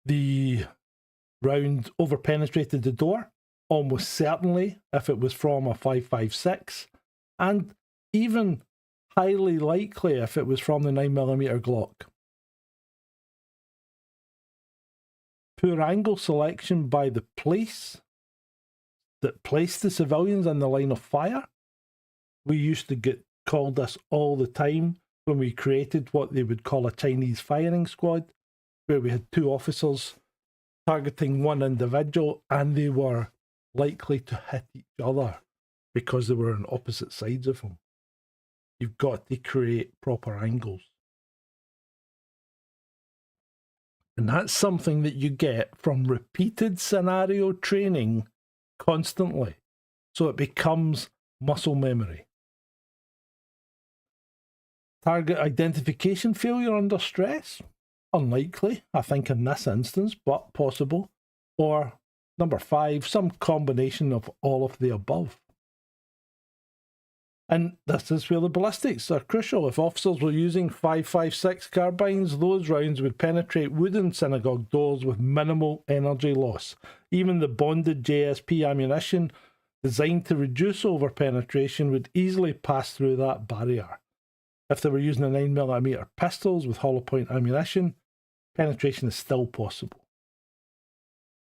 The round overpenetrated the door, almost certainly if it was from a 5.56, and even highly likely if it was from the 9mm Glock. Poor angle selection by the police that placed the civilians in the line of fire. We used to get called this all the time when we created what they would call a Chinese firing squad, where we had two officers targeting one individual and they were likely to hit each other because they were on opposite sides of them. You've got to create proper angles. And that's something that you get from repeated scenario training constantly. So it becomes muscle memory. Target identification failure under stress? Unlikely, I think, in this instance, but possible. Or number 5, some combination of all of the above. And this is where the ballistics are crucial. If officers were using 5.56 carbines, those rounds would penetrate wooden synagogue doors with minimal energy loss. Even the bonded JSP ammunition designed to reduce overpenetration would easily pass through that barrier. If they were using a 9mm pistols with hollow point ammunition, penetration is still possible.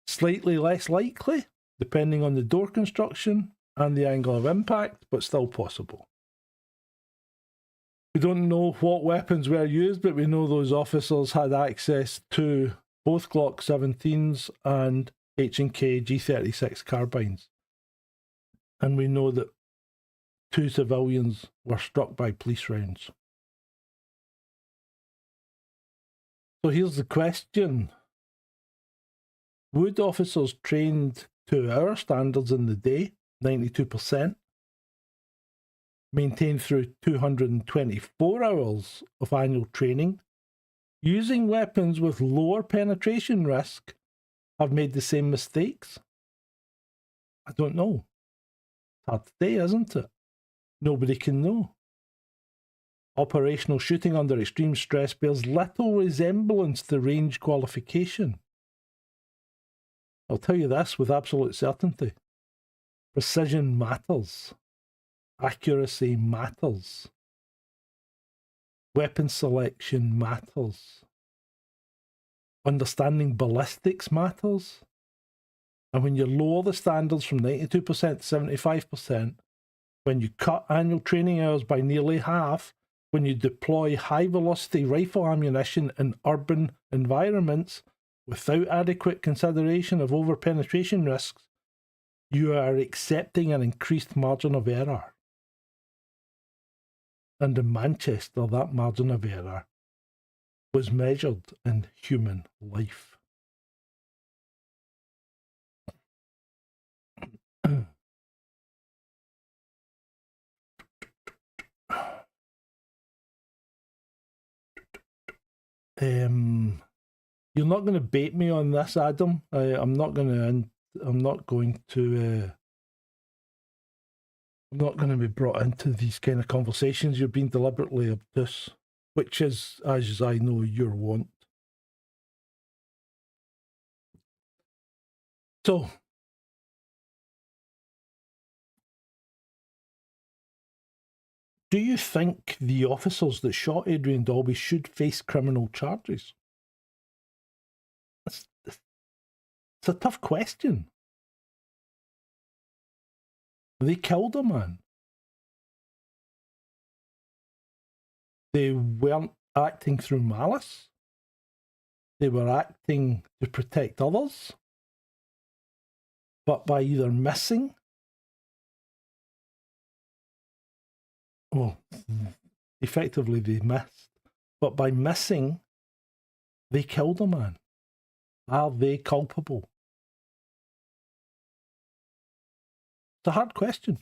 Slightly less likely, depending on the door construction and the angle of impact, but still possible. We don't know what weapons were used, but we know those officers had access to both Glock 17s and H&K G36 carbines. And we know that 2 civilians were struck by police rounds. So here's the question. Would officers trained to our standards in the day, 92%, maintained through 224 hours of annual training, using weapons with lower penetration risk, have made the same mistakes? I don't know. It's hard to say, isn't it? Nobody can know. Operational shooting under extreme stress bears little resemblance to range qualification. I'll tell you this with absolute certainty. Precision matters. Accuracy matters. Weapon selection matters. Understanding ballistics matters. And when you lower the standards from 92% to 75%, when you cut annual training hours by nearly half, when you deploy high-velocity rifle ammunition in urban environments without adequate consideration of over-penetration risks, you are accepting an increased margin of error. And in Manchester, that margin of error was measured in human life. You're not going to bait me on this, Adam. I'm not going to be brought into these kind of conversations. You're being deliberately obtuse, which is, as I know, your want. So, do you think the officers that shot Adrian Daulby should face criminal charges? It's a tough question. They killed a man. They weren't acting through malice. They were acting to protect others. But by either missing, well, effectively they missed, but by missing, they killed a man. Are they culpable? It's a hard question.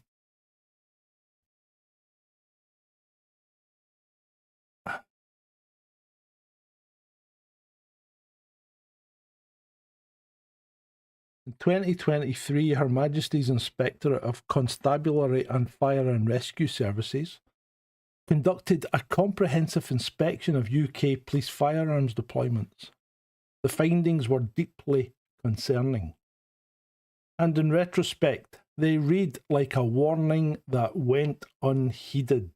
In 2023, Her Majesty's Inspectorate of Constabulary and Fire and Rescue Services conducted a comprehensive inspection of UK police firearms deployments. The findings were deeply concerning. And in retrospect, they read like a warning that went unheeded.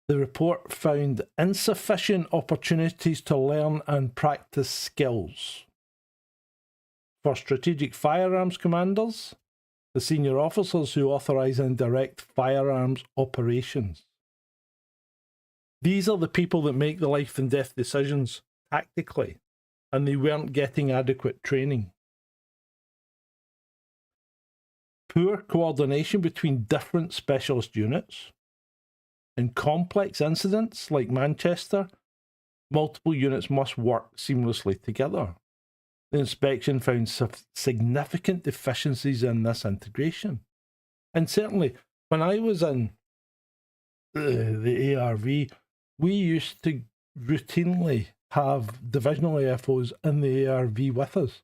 The report found insufficient opportunities to learn and practice skills for Strategic Firearms Commanders, the senior officers who authorise and direct firearms operations. These are the people that make the life and death decisions tactically, and they weren't getting adequate training. Poor coordination between different specialist units. In complex incidents like Manchester, multiple units must work seamlessly together. The inspection found significant deficiencies in this integration. And certainly, when I was in the ARV, we used to routinely have divisional AFOs in the ARV with us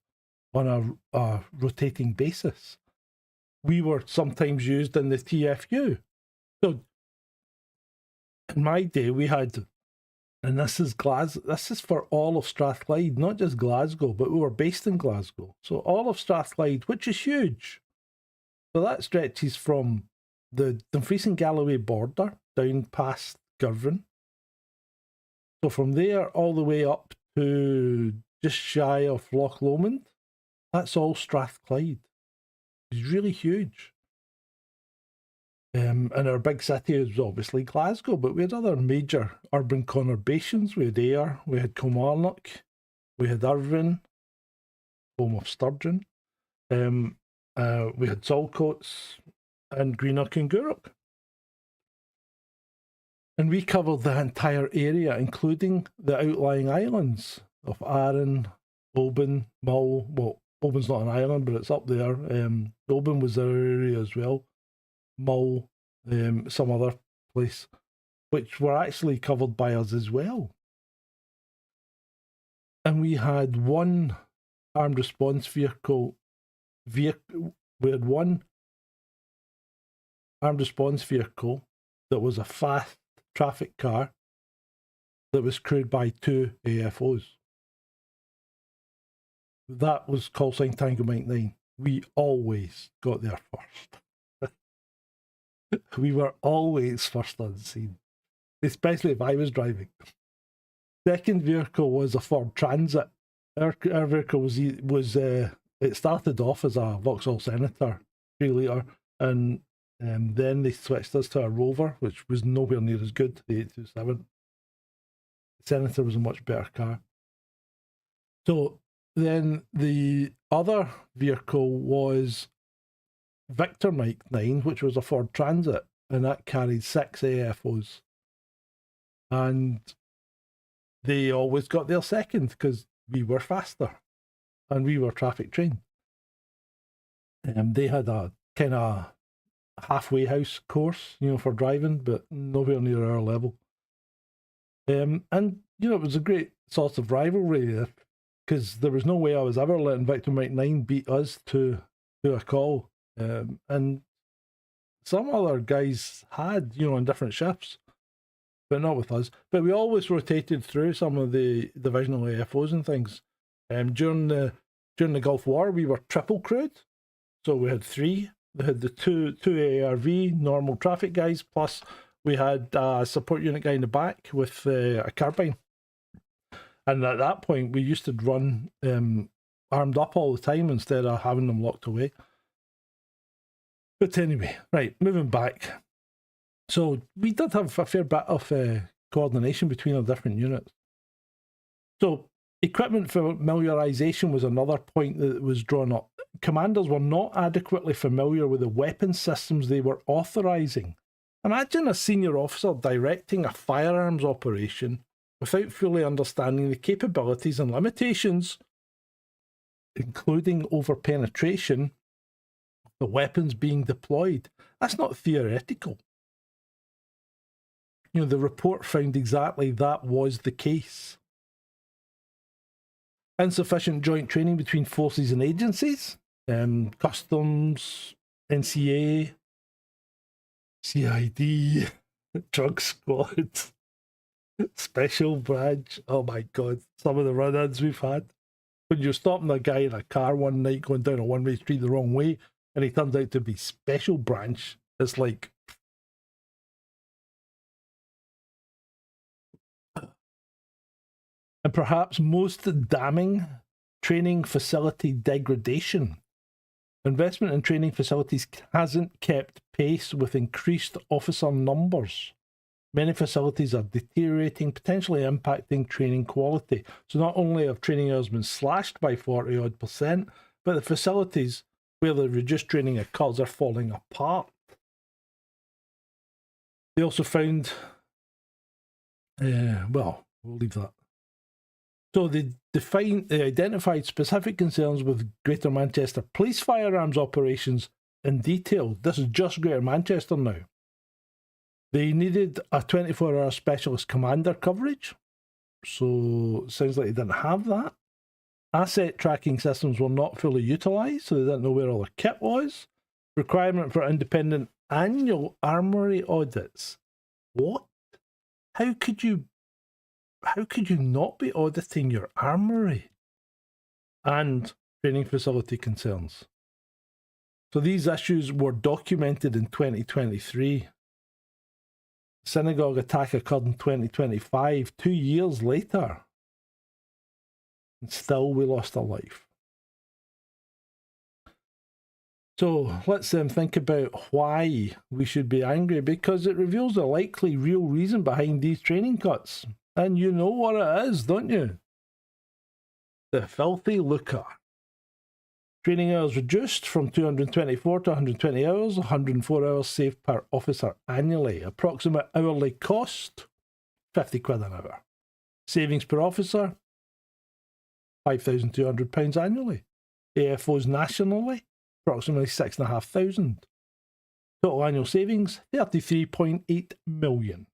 on a rotating basis. We were sometimes used in the TFU. So, in my day, we had, and this is for all of Strathclyde, not just Glasgow, but we were based in Glasgow. So all of Strathclyde, which is huge. So that stretches from the Dumfries and Galloway border down past Girvan. So from there all the way up to just shy of Loch Lomond, that's all Strathclyde. It's really huge. And our big city is obviously Glasgow, but we had other major urban conurbations. We had Ayr, we had Kilmarnock, we had Irvine, home of Sturgeon. We had Saltcoats and Greenock and Gourock. And we covered the entire area, including the outlying islands of Arran, Oban, Mull. Well, Oban's not an island, but it's up there. Oban was their area as well. Mull, some other place, which were actually covered by us as well. And we had one armed response vehicle. We had one armed response vehicle that was a fast traffic car that was crewed by 2 AFOs. That was call sign Tango Mike 9. We always got there first. We were always first on scene, especially if I was driving. Second vehicle was a Ford Transit. Our vehicle was it started off as a Vauxhall Senator 3 litre, and then they switched us to a Rover, which was nowhere near as good, the 827. The Senator was a much better car. So then the other vehicle was Victor Mike 9, which was a Ford Transit, and that carried 6 AFOs. And they always got there second because we were faster and we were traffic trained. They had a kind of halfway house course, for driving, but nowhere near our level. And, it was a great sort of rivalry because there was no way I was ever letting Victor Mike 9 beat us to a call. And some other guys had, on different shifts, but not with us. But we always rotated through some of the divisional AFOs and things. During the Gulf War, we were triple crewed, so we had 3. We had the two ARV normal traffic guys, plus we had a support unit guy in the back with a carbine. And at that point, we used to run armed up all the time instead of having them locked away. But anyway, right, moving back. So we did have a fair bit of coordination between our different units. So equipment familiarisation was another point that was drawn up. Commanders were not adequately familiar with the weapon systems they were authorising. Imagine a senior officer directing a firearms operation without fully understanding the capabilities and limitations, including over-penetration, the weapons being deployed. That's not theoretical. The report found exactly that was the case. Insufficient joint training between forces and agencies, customs, NCA, CID, drug squad, special branch. Oh my God, some of the run-ins we've had. When you're stopping a guy in a car one night going down a one-way street the wrong way, and he turns out to be special branch, it's like... And perhaps most damning, training facility degradation. Investment in training facilities hasn't kept pace with increased officer numbers. Many facilities are deteriorating, potentially impacting training quality. So not only have training hours been slashed by 40-odd%, but the facilities where the reduced training occurs are falling apart. They also found, well, we'll leave that. So they identified specific concerns with Greater Manchester Police firearms operations in detail. This is just Greater Manchester now. They needed a 24-hour specialist commander coverage. So it sounds like they didn't have that. Asset tracking systems were not fully utilised, so they didn't know where all the kit was. Requirement for independent annual armoury audits. What? How could you not be auditing your armoury? And training facility concerns. So these issues were documented in 2023. Synagogue attack occurred in 2025, 2 years later. And still we lost a life. So let's think about why we should be angry, because it reveals the likely real reason behind these training cuts. And you know what it is, don't you? The filthy lucre. Training hours reduced from 224 to 120 hours, 104 hours saved per officer annually. Approximate hourly cost, £50 an hour. Savings per officer, £5,200 annually. AFOs nationally, approximately 6,500. Total annual savings, £33.8 million.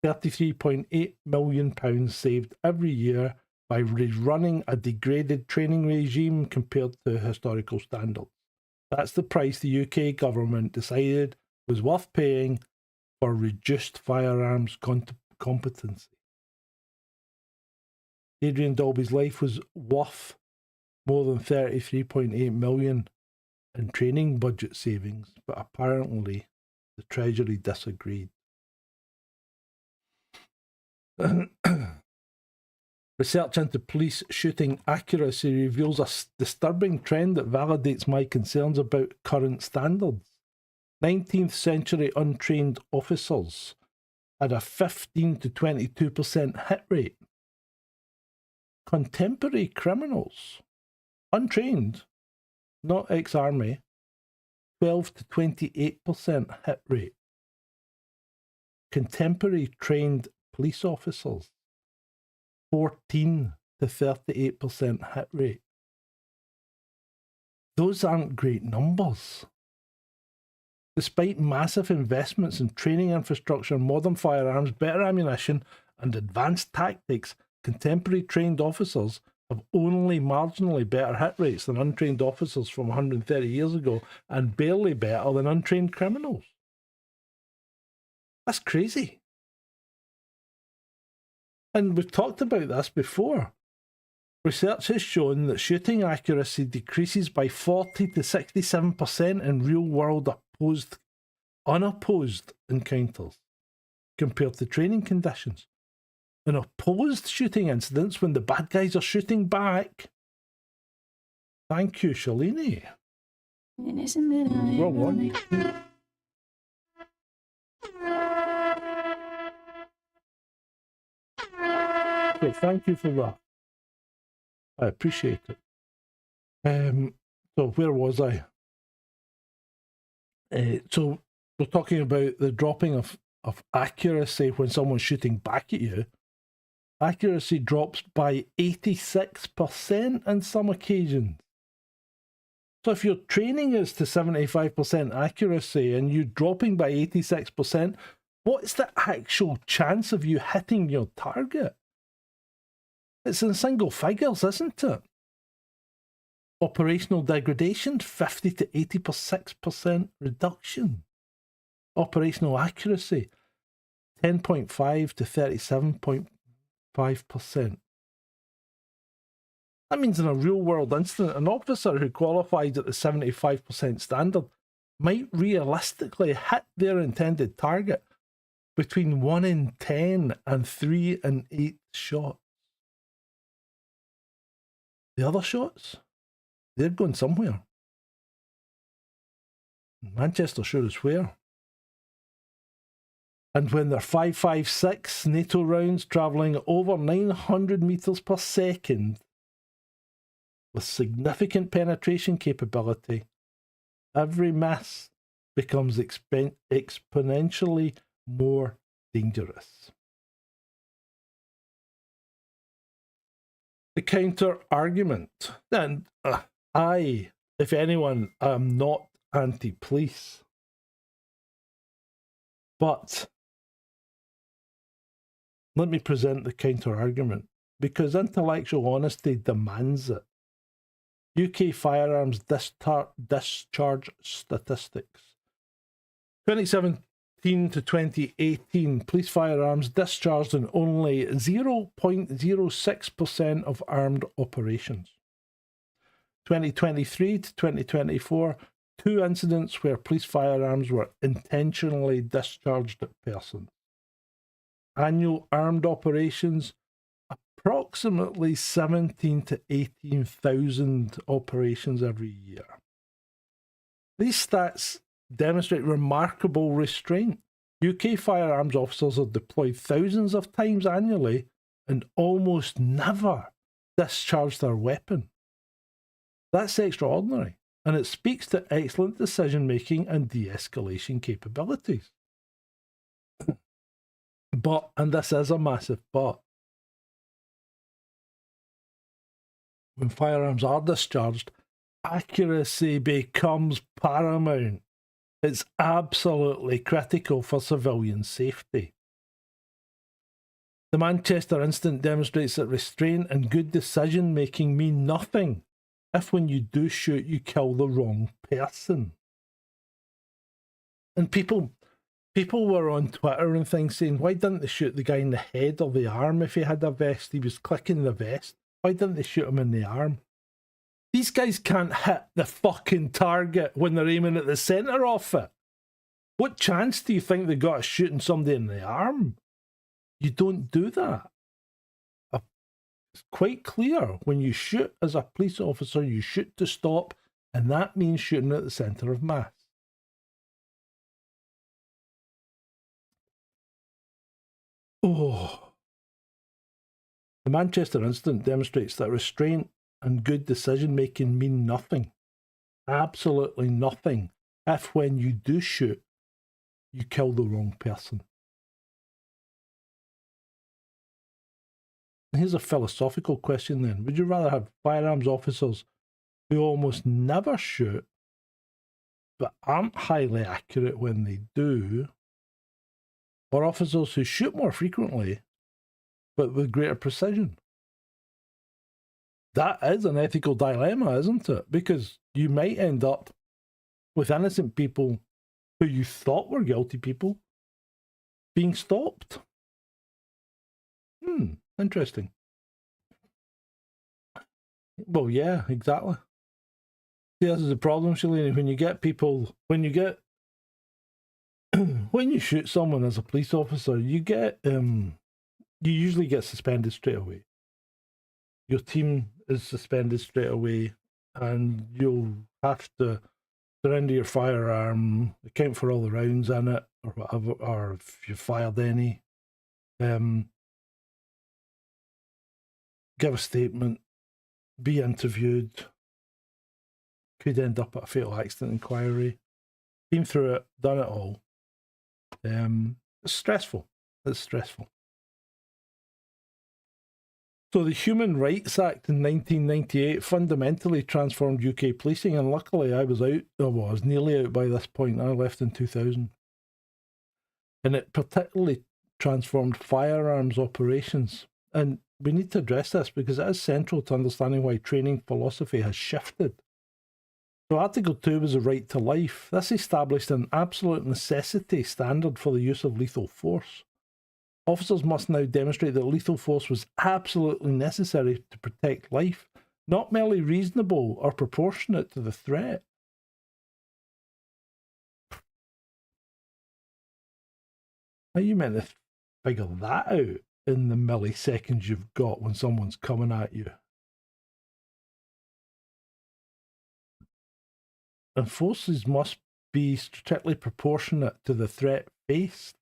£33.8 million saved every year by running a degraded training regime compared to historical standards. That's the price the UK government decided was worth paying for reduced firearms competency. Adrian Daulby's life was worth more than £33.8 million in training budget savings, but apparently the Treasury disagreed. Research into police shooting accuracy reveals a disturbing trend that validates my concerns about current standards. 19th century untrained officers had a 15 to 22% hit rate. Contemporary criminals, untrained, not ex-army, 12 to 28% hit rate. Contemporary trained police officers, 14 to 38% hit rate. Those aren't great numbers. Despite massive investments in training infrastructure, modern firearms, better ammunition, and advanced tactics, contemporary trained officers have only marginally better hit rates than untrained officers from 130 years ago, and barely better than untrained criminals. That's crazy. And we've talked about this before. Research has shown that shooting accuracy decreases by 40 to 67% in real-world unopposed encounters compared to training conditions. In opposed shooting incidents, when the bad guys are shooting back. Thank you, Shalini. Wrong one. So thank you for that. I appreciate it. So where was I? So we're talking about the dropping of accuracy when someone's shooting back at you. Accuracy drops by 86% on some occasions. So if your training is to 75% accuracy and you're dropping by 86%, what's the actual chance of you hitting your target? It's in single figures, isn't it? Operational degradation, 50 to 86% reduction. Operational accuracy, 10.5 to 37.5%. That means in a real-world incident, an officer who qualifies at the 75% standard might realistically hit their intended target between 1 in 10 and 3 in 8 shots. The other shots, they're going somewhere. Manchester sure is where. And when they're 5.56 NATO rounds travelling over 900 metres per second with significant penetration capability, every miss becomes exponentially more dangerous. The counter-argument. And I, if anyone, am not anti-police. But let me present the counter-argument, because intellectual honesty demands it. UK firearms discharge statistics. 2017 to 2018, police firearms discharged in only 0.06% of armed operations. 2023 to 2024, 2 incidents where police firearms were intentionally discharged at persons. Annual armed operations, approximately 17 to 18,000 operations every year. These stats demonstrate remarkable restraint. UK firearms officers are deployed thousands of times annually and almost never discharge their weapon. That's extraordinary, and it speaks to excellent decision-making and de-escalation capabilities. But, and this is a massive but, when firearms are discharged, accuracy becomes paramount. It's absolutely critical for civilian safety. The Manchester incident demonstrates that restraint and good decision-making mean nothing if when you do shoot, you kill the wrong person. And people were on Twitter and things saying, why didn't they shoot the guy in the head or the arm if he had a vest? He was clicking the vest. Why didn't they shoot him in the arm? These guys can't hit the fucking target when they're aiming at the centre of it. What chance do you think they got of shooting somebody in the arm? You don't do that. It's quite clear, when you shoot as a police officer, you shoot to stop, and that means shooting at the centre of mass. Oh. The Manchester incident demonstrates that restraint and good decision-making mean nothing. Absolutely nothing. If when you do shoot, you kill the wrong person. Here's a philosophical question then. Would you rather have firearms officers who almost never shoot, but aren't highly accurate when they do, or officers who shoot more frequently, but with greater precision? That is an ethical dilemma, isn't it? Because you might end up with innocent people who you thought were guilty people being stopped. Interesting. Well, yeah, exactly. See, this is the problem, Shalini. When you get people, when you shoot someone as a police officer, you get, you usually get suspended straight away. Your team is suspended straight away, and you'll have to surrender your firearm, account for all the rounds in it, or whatever, or if you fired any. Give a statement, be interviewed, could end up at a fatal accident inquiry. Been through it, done it all. It's stressful. It's stressful. So the Human Rights Act in 1998 fundamentally transformed UK policing, and luckily I was out, I was nearly out by this point. I left in 2000. And it particularly transformed firearms operations. And we need to address this because it is central to understanding why training philosophy has shifted. So Article 2 was the right to life. This established an absolute necessity standard for the use of lethal force. Officers must now demonstrate that lethal force was absolutely necessary to protect life, not merely reasonable or proportionate to the threat. How are you meant to figure that out in the milliseconds you've got when someone's coming at you? And forces must be strictly proportionate to the threat faced.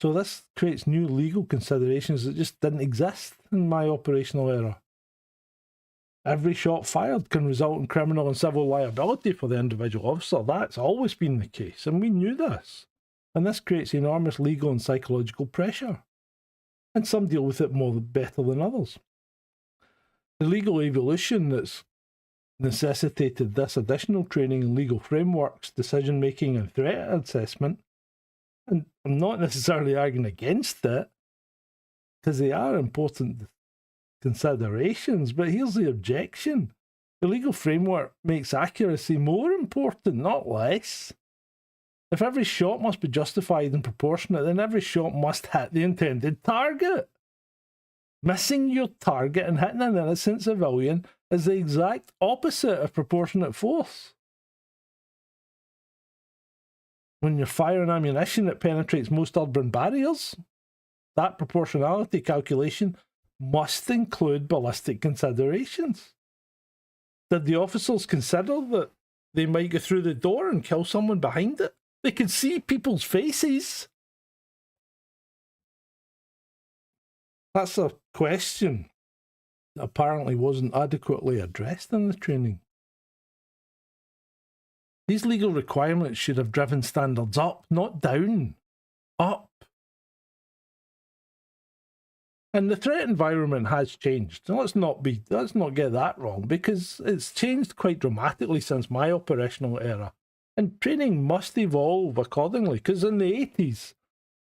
So this creates new legal considerations that just didn't exist in my operational era. Every shot fired can result in criminal and civil liability for the individual officer. That's always been the case, and we knew this. And this creates enormous legal and psychological pressure. And some deal with it better than others. The legal evolution that's necessitated this additional training in legal frameworks, decision making, and threat assessment. And I'm not necessarily arguing against it, because they are important considerations, but here's the objection. The legal framework makes accuracy more important, not less. If every shot must be justified and proportionate, then every shot must hit the intended target. Missing your target and hitting an innocent civilian is the exact opposite of proportionate force. When you're firing ammunition that penetrates most urban barriers, that proportionality calculation must include ballistic considerations. Did the officers consider that they might go through the door and kill someone behind it? They could see people's faces. That's a question that apparently wasn't adequately addressed in the training. These legal requirements should have driven standards up, not down. Up. And the threat environment has changed. So let's not get that wrong, because it's changed quite dramatically since my operational era. And training must evolve accordingly, because in the 80s,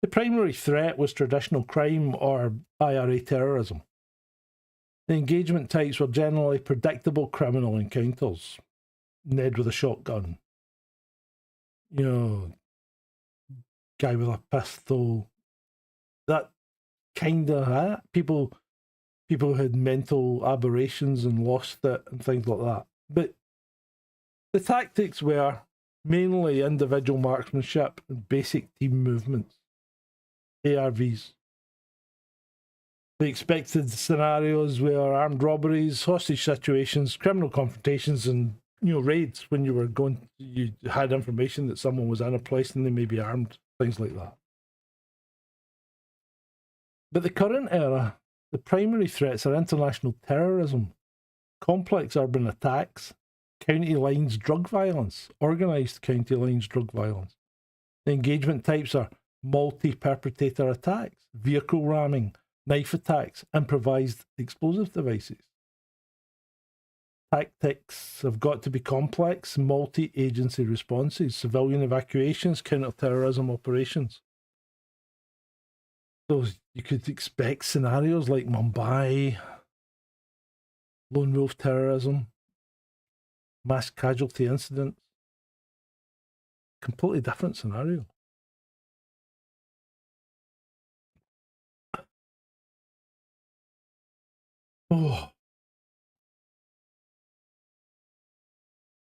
the primary threat was traditional crime or IRA terrorism. The engagement types were generally predictable criminal encounters. Ned with a shotgun. You know, guy with a pistol. That kind of people had mental aberrations and lost it and things like that. But the tactics were mainly individual marksmanship and basic team movements. ARVs. The expected scenarios were armed robberies, hostage situations, criminal confrontations, and raids when you had information that someone was in a place and they may be armed, things like that. But the current era, the primary threats are international terrorism, complex urban attacks, county lines drug violence, organised county lines drug violence. The engagement types are multi-perpetrator attacks, vehicle ramming, knife attacks, improvised explosive devices. Tactics have got to be complex, multi-agency responses, civilian evacuations, counter-terrorism operations. So you could expect scenarios like Mumbai, lone wolf terrorism, mass casualty incidents. Completely different scenario. Oh.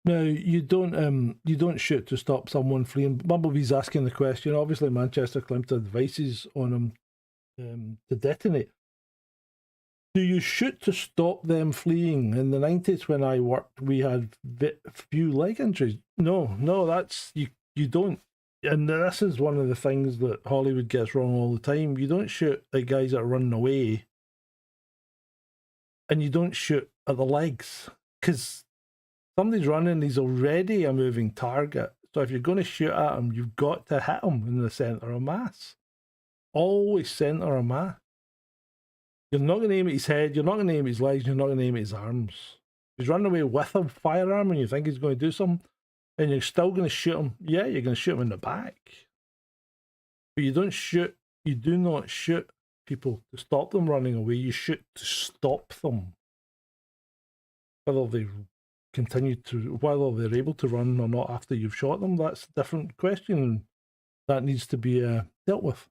Now you don't shoot to stop someone fleeing. Bumblebee's asking the question. Obviously, Manchester claimed to have devices on him to detonate. Do you shoot to stop them fleeing? In the 90s, when I worked, we had few leg injuries. No, that's you don't. And this is one of the things that Hollywood gets wrong all the time. You don't shoot at guys that are running away, and you don't shoot at the legs, because somebody's running, he's already a moving target. So if you're going to shoot at him, you've got to hit him in the centre of mass. Always centre of mass. You're not going to aim at his head, you're not going to aim at his legs, you're not going to aim at his arms. He's running away with a firearm and you think he's going to do something, and you're still going to shoot him. Yeah, you're going to shoot him in the back. But you do not shoot people to stop them running away. You shoot to stop them. Whether they whether they're able to run or not after you've shot them, that's a different question. That needs to be dealt with.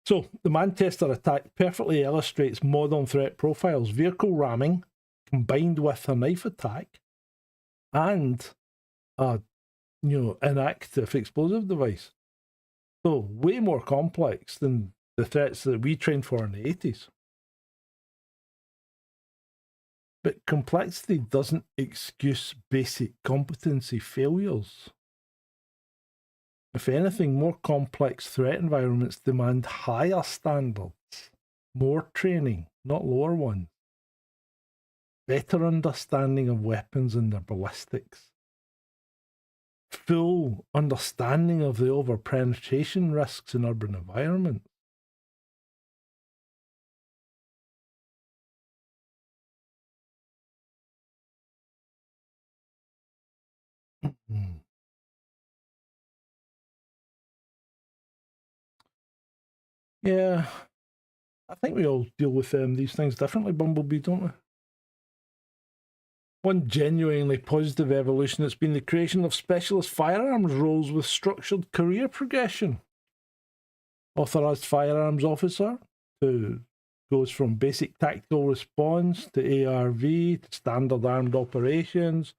So, the Manchester attack perfectly illustrates modern threat profiles. Vehicle ramming combined with a knife attack and a inactive explosive device. So, way more complex than the threats that we trained for in the 80s. But complexity doesn't excuse basic competency failures. If anything, more complex threat environments demand higher standards, more training, not lower ones, better understanding of weapons and their ballistics, full understanding of the over-penetration risks in urban environments. Yeah, I think we all deal with these things differently, Bumblebee, don't we? One genuinely positive evolution has been the creation of specialist firearms roles with structured career progression. Authorised Firearms Officer, who goes from basic tactical response to ARV to standard armed operations,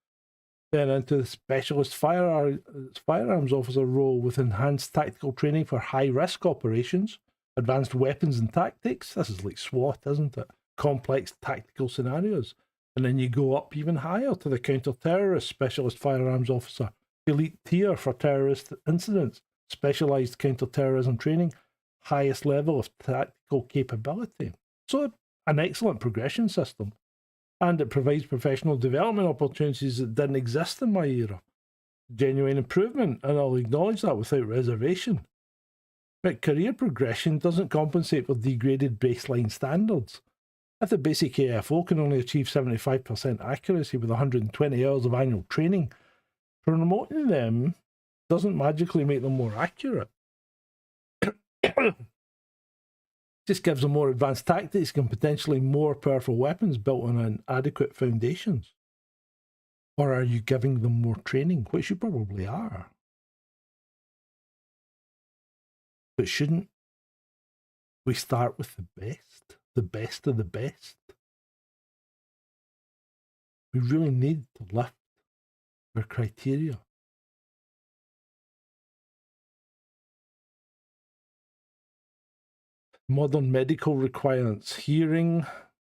then into the specialist firearms officer role with enhanced tactical training for high-risk operations, advanced weapons and tactics. This is like SWAT, isn't it? Complex tactical scenarios. And then you go up even higher to the counter-terrorist specialist firearms officer, elite tier for terrorist incidents, specialised counter-terrorism training, highest level of tactical capability. So an excellent progression system. And it provides professional development opportunities that didn't exist in my era. Genuine improvement, and I'll acknowledge that without reservation. But career progression doesn't compensate for degraded baseline standards. If the basic AFO can only achieve 75% accuracy with 120 hours of annual training, promoting them doesn't magically make them more accurate. Just gives them more advanced tactics and potentially more powerful weapons built on adequate foundations. Or are you giving them more training, which you probably are? But shouldn't we start with the best of the best? We really need to lift our criteria. Modern medical requirements. Hearing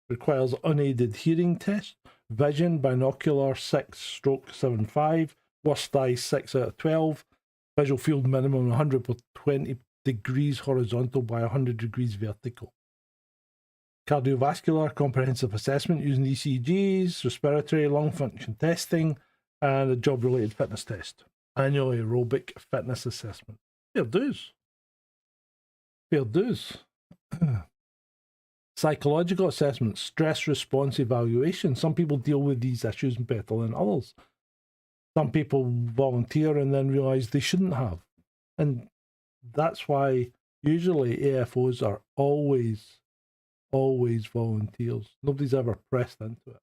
requires unaided hearing test. Vision, binocular 6/75. Worst eye 6 out of 12. Visual field minimum 120 degrees horizontal by 100 degrees vertical. Cardiovascular comprehensive assessment using ECGs, respiratory lung function testing, and a job-related fitness test. Annual aerobic fitness assessment. Fair dues. Fair dues. Psychological assessment, stress response evaluation. Some people deal with these issues better than others. Some people volunteer and then realise they shouldn't have. And that's why usually AFOs are always volunteers. Nobody's ever pressed into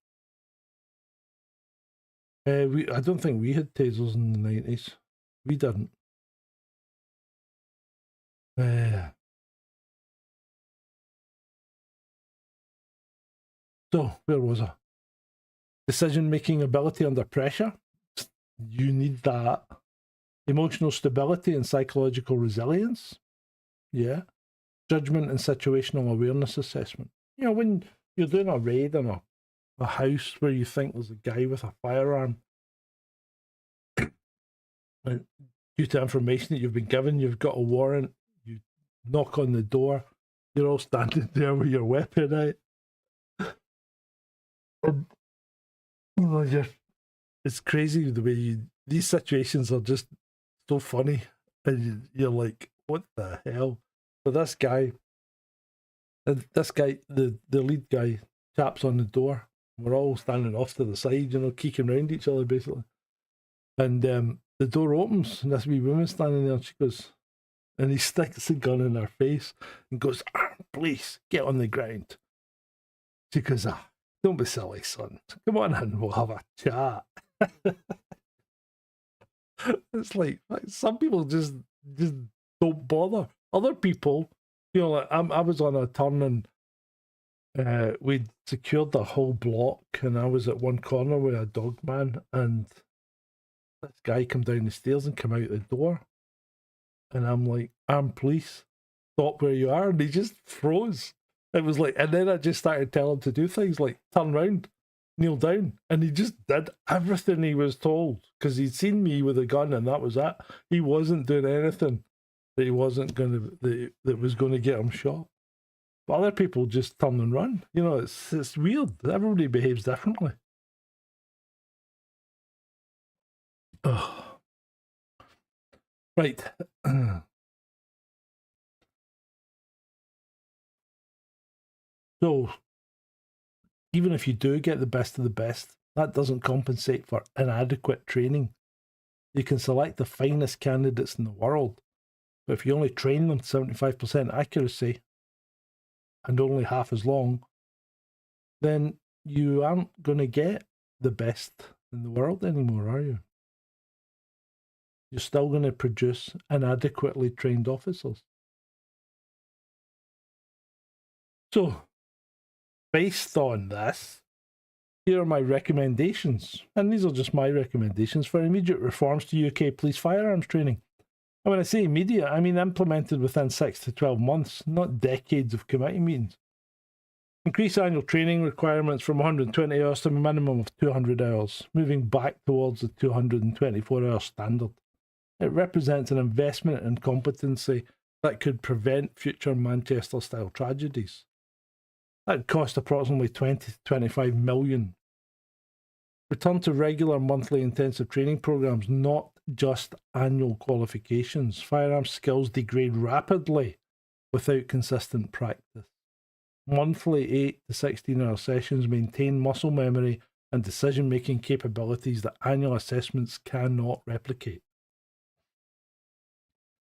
it. I don't think we had tasers in the 90s. We didn't. So, where was I? Decision-making ability under pressure. You need that. Emotional stability and psychological resilience. Yeah. Judgment and situational awareness assessment. You know, when you're doing a raid on a house where you think there's a guy with a firearm, and due to information that you've been given, you've got a warrant, you knock on the door, you're all standing there with your weapon out. And, you know, it's crazy the way these situations are just so funny. And you're like, what the hell? So this guy, the lead guy, taps on the door. We're all standing off to the side, you know, keeking around each other basically. And the door opens, and this wee woman standing there, and she goes, and he sticks the gun in her face and goes, "Please, get on the ground." She goes, "Don't be silly, son. Come on in, we'll have a chat." It's like some people just don't bother. Other people, like I was on a turn and we'd secured the whole block, and I was at one corner with a dog man, and this guy come down the stairs and come out the door, and I'm like, "Armed police, stop where you are," and he just froze. It was like, and then I just started telling him to do things like turn round, kneel down, and he just did everything he was told because he'd seen me with a gun, and that was it. He wasn't doing anything that he wasn't going to that was going to get him shot. But other people just turn and run. It's weird. Everybody behaves differently. Oh. Right. So, even if you do get the best of the best, that doesn't compensate for inadequate training. You can select the finest candidates in the world, but if you only train them to 75% accuracy and only half as long, then you aren't going to get the best in the world anymore, are you? You're still going to produce inadequately trained officers. So, based on this, here are my recommendations, and these are just my recommendations for immediate reforms to UK police firearms training. And when I say immediate, I mean implemented within 6 to 12 months, not decades of committee meetings. Increase annual training requirements from 120 hours to a minimum of 200 hours, moving back towards the 224-hour standard. It represents an investment in competency that could prevent future Manchester-style tragedies. That would cost approximately 20 to 25 million. Return to regular monthly intensive training programs, not just annual qualifications. Firearms skills degrade rapidly without consistent practice. Monthly 8 to 16-hour sessions maintain muscle memory and decision-making capabilities that annual assessments cannot replicate.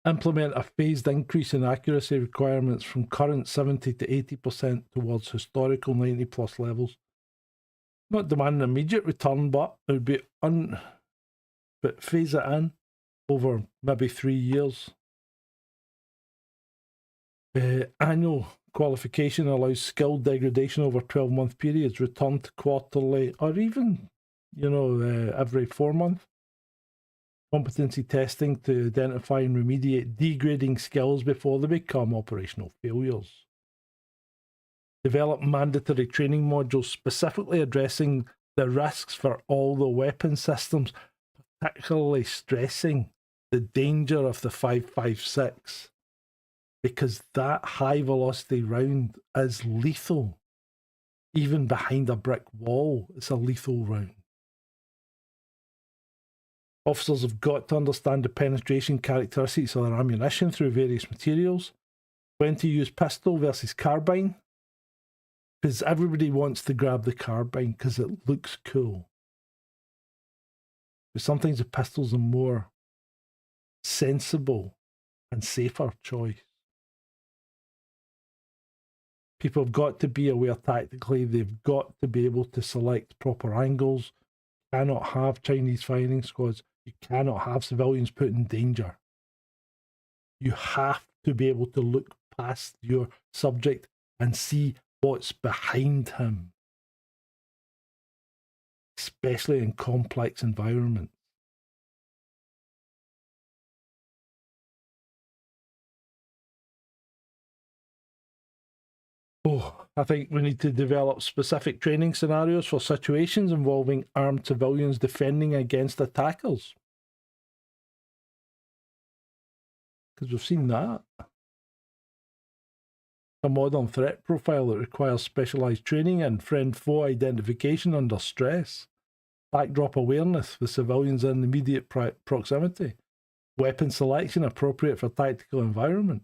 Implement a phased increase in accuracy requirements from current 70 to 80% towards historical 90+ levels. Not demand an immediate return, but it would be but phase it in over maybe 3 years. Annual qualification allows skill degradation over 12-month periods, return to quarterly or even, every 4 months. Competency testing to identify and remediate degrading skills before they become operational failures. Develop mandatory training modules specifically addressing the risks for all the weapon systems, particularly stressing the danger of the 5.56, because that high velocity round is lethal. Even behind a brick wall, it's a lethal round. Officers have got to understand the penetration characteristics of their ammunition through various materials, when to use pistol versus carbine, because everybody wants to grab the carbine because it looks cool. But sometimes the pistol's a more sensible and safer choice. People have got to be aware tactically, they've got to be able to select proper angles. You cannot have Chinese firing squads. You cannot have civilians put in danger. You have to be able to look past your subject and see what's behind him, especially in complex environments. I think we need to develop specific training scenarios for situations involving armed civilians defending against attackers. Because we've seen that. A modern threat profile that requires specialised training and friend-foe identification under stress. Backdrop awareness with civilians in immediate proximity. Weapon selection appropriate for tactical environment.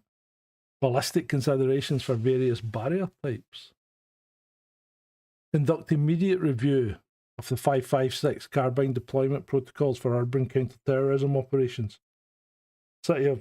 Ballistic considerations for various barrier types. Conduct immediate review of the 5.56 carbine deployment protocols for urban counter-terrorism operations. City of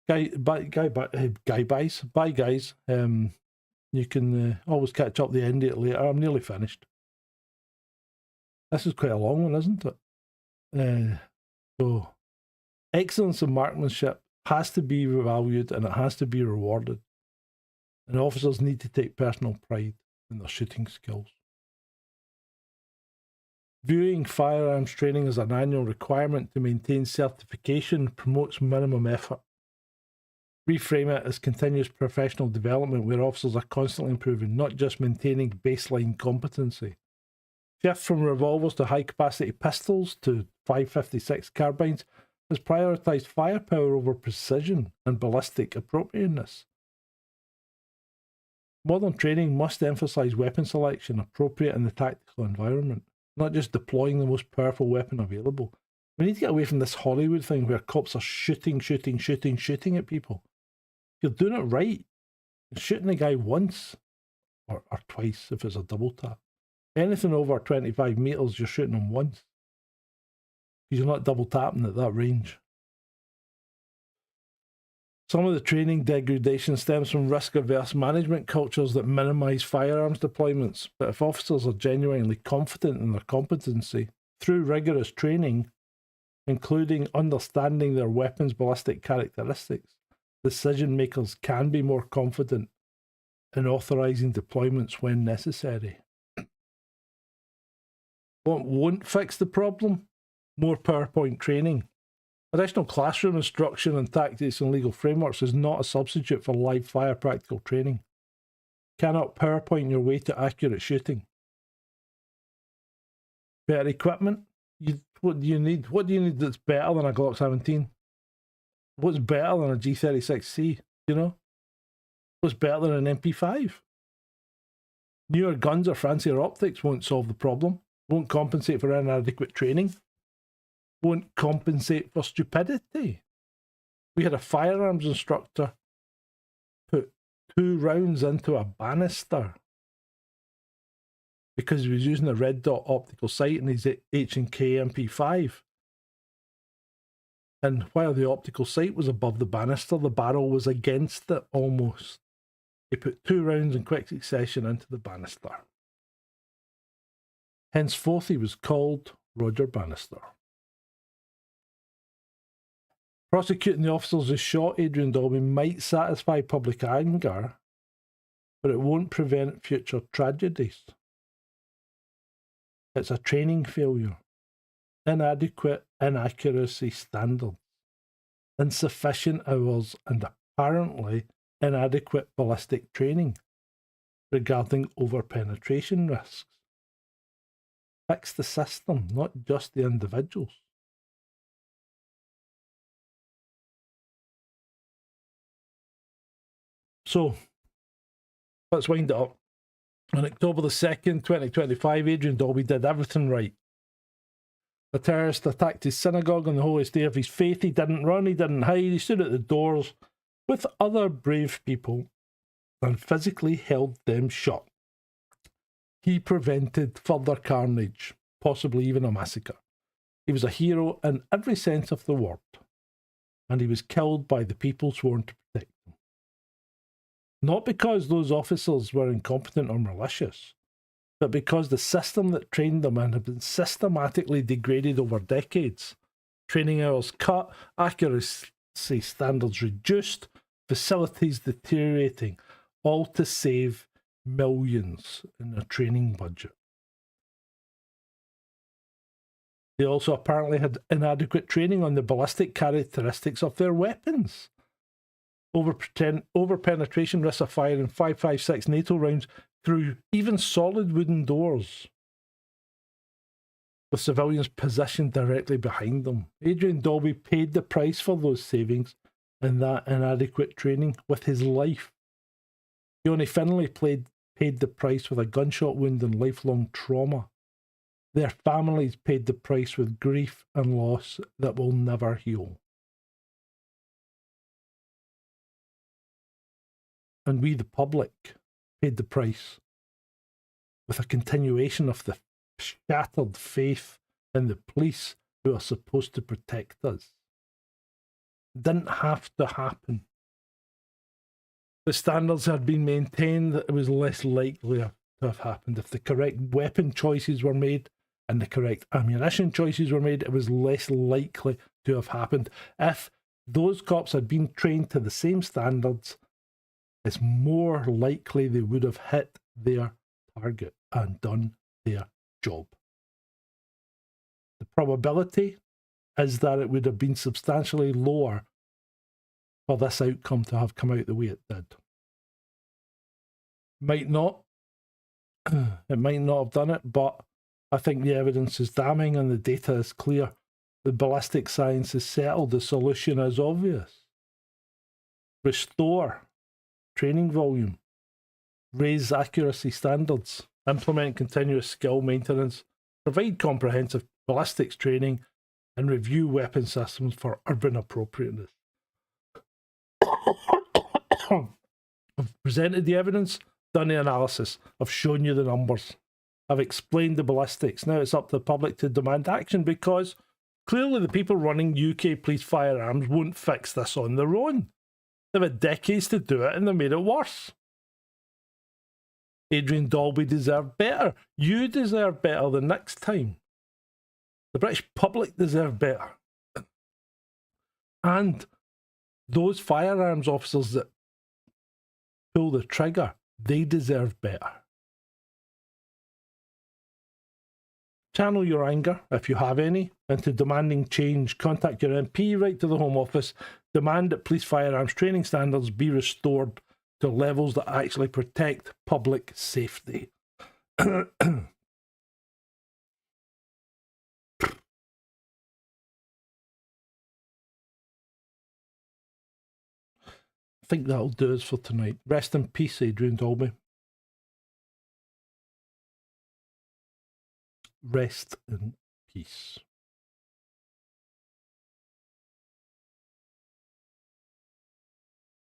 Bye, guys. You can always catch up the end of it later. I'm nearly finished. This is quite a long one, isn't it? So, excellence in marksmanship has to be valued and it has to be rewarded. And officers need to take personal pride in their shooting skills. Viewing firearms training as an annual requirement to maintain certification promotes minimum effort. Reframe it as continuous professional development where officers are constantly improving, not just maintaining baseline competency. Shift from revolvers to high-capacity pistols to 5.56 carbines has prioritised firepower over precision and ballistic appropriateness. Modern training must emphasise weapon selection appropriate in the tactical environment, not just deploying the most powerful weapon available. We need to get away from this Hollywood thing where cops are shooting at people. If you're doing it right, shooting a guy once or twice if it's a double tap. Anything over 25 metres, you're shooting them once. You're not double tapping at that range. Some of the training degradation stems from risk-averse management cultures that minimise firearms deployments. But if officers are genuinely confident in their competency, through rigorous training, including understanding their weapons' ballistic characteristics, decision makers can be more confident in authorising deployments when necessary. What won't fix the problem? More PowerPoint training. Additional classroom instruction and tactics and legal frameworks is not a substitute for live fire practical training. Cannot PowerPoint your way to accurate shooting. Better equipment? What do you need? What do you need that's better than a Glock 17? What's better than a G36C? You know? What's better than an MP5? Newer guns or fancier optics won't solve the problem. Won't compensate for inadequate training. Won't compensate for stupidity. We had a firearms instructor put 2 rounds into a banister because he was using a red dot optical sight in his H&K MP5. And while the optical sight was above the banister, the barrel was against it almost. He put 2 rounds in quick succession into the banister. Henceforth, he was called Roger Bannister. Prosecuting the officers who shot Adrian Daulby might satisfy public anger, but it won't prevent future tragedies. It's a training failure. Inadequate inaccuracy standards. Insufficient hours and apparently inadequate ballistic training regarding over-penetration risks. Fix the system, not just the individuals. So, let's wind it up. On October the 2nd, 2025, Adrian Daulby did everything right. The terrorist attacked his synagogue on the holiest day of his faith. He didn't run, he didn't hide, he stood at the doors with other brave people and physically held them shut. He prevented further carnage, possibly even a massacre. He was a hero in every sense of the word, and he was killed by the people sworn to protect him. Not because those officers were incompetent or malicious, but because the system that trained them had been systematically degraded over decades. Training hours cut, accuracy standards reduced, facilities deteriorating, all to save millions in a training budget. They also apparently had inadequate training on the ballistic characteristics of their weapons. Over-penetration risks of firing 5.56 NATO rounds through even solid wooden doors, with civilians positioned directly behind them. Adrian Daulby paid the price for those savings and that inadequate training with his life. Johnny Finlay paid the price with a gunshot wound and lifelong trauma. Their families paid the price with grief and loss that will never heal. And we, the public, paid the price with a continuation of the shattered faith in the police who are supposed to protect us. Didn't have to happen. The standards had been maintained that it was less likely to have happened. If the correct weapon choices were made and the correct ammunition choices were made, it was less likely to have happened. If those cops had been trained to the same standards, it's more likely they would have hit their target and done their job. The probability is that it would have been substantially lower for this outcome to have come out the way it did. Might not. It might not have done it, but I think the evidence is damning and the data is clear. The ballistic science is settled. The solution is obvious. Restore training volume. Raise accuracy standards. Implement continuous skill maintenance. Provide comprehensive ballistics training and review weapon systems for urban appropriateness. I've presented the evidence, done the analysis, I've shown you the numbers, I've explained the ballistics. Now it's up to the public to demand action, because clearly the people running UK police firearms won't fix this on their own. They've had decades to do it and they made it worse. Adrian Daulby deserved better. You deserve better the next time. The British public deserve better. And those firearms officers that pull the trigger, they deserve better. Channel your anger, if you have any, into demanding change. Contact your MP, write to the Home Office, demand that police firearms training standards be restored to levels that actually protect public safety. I think that'll do us for tonight. Rest in peace, Adrian Daulby. Rest in peace.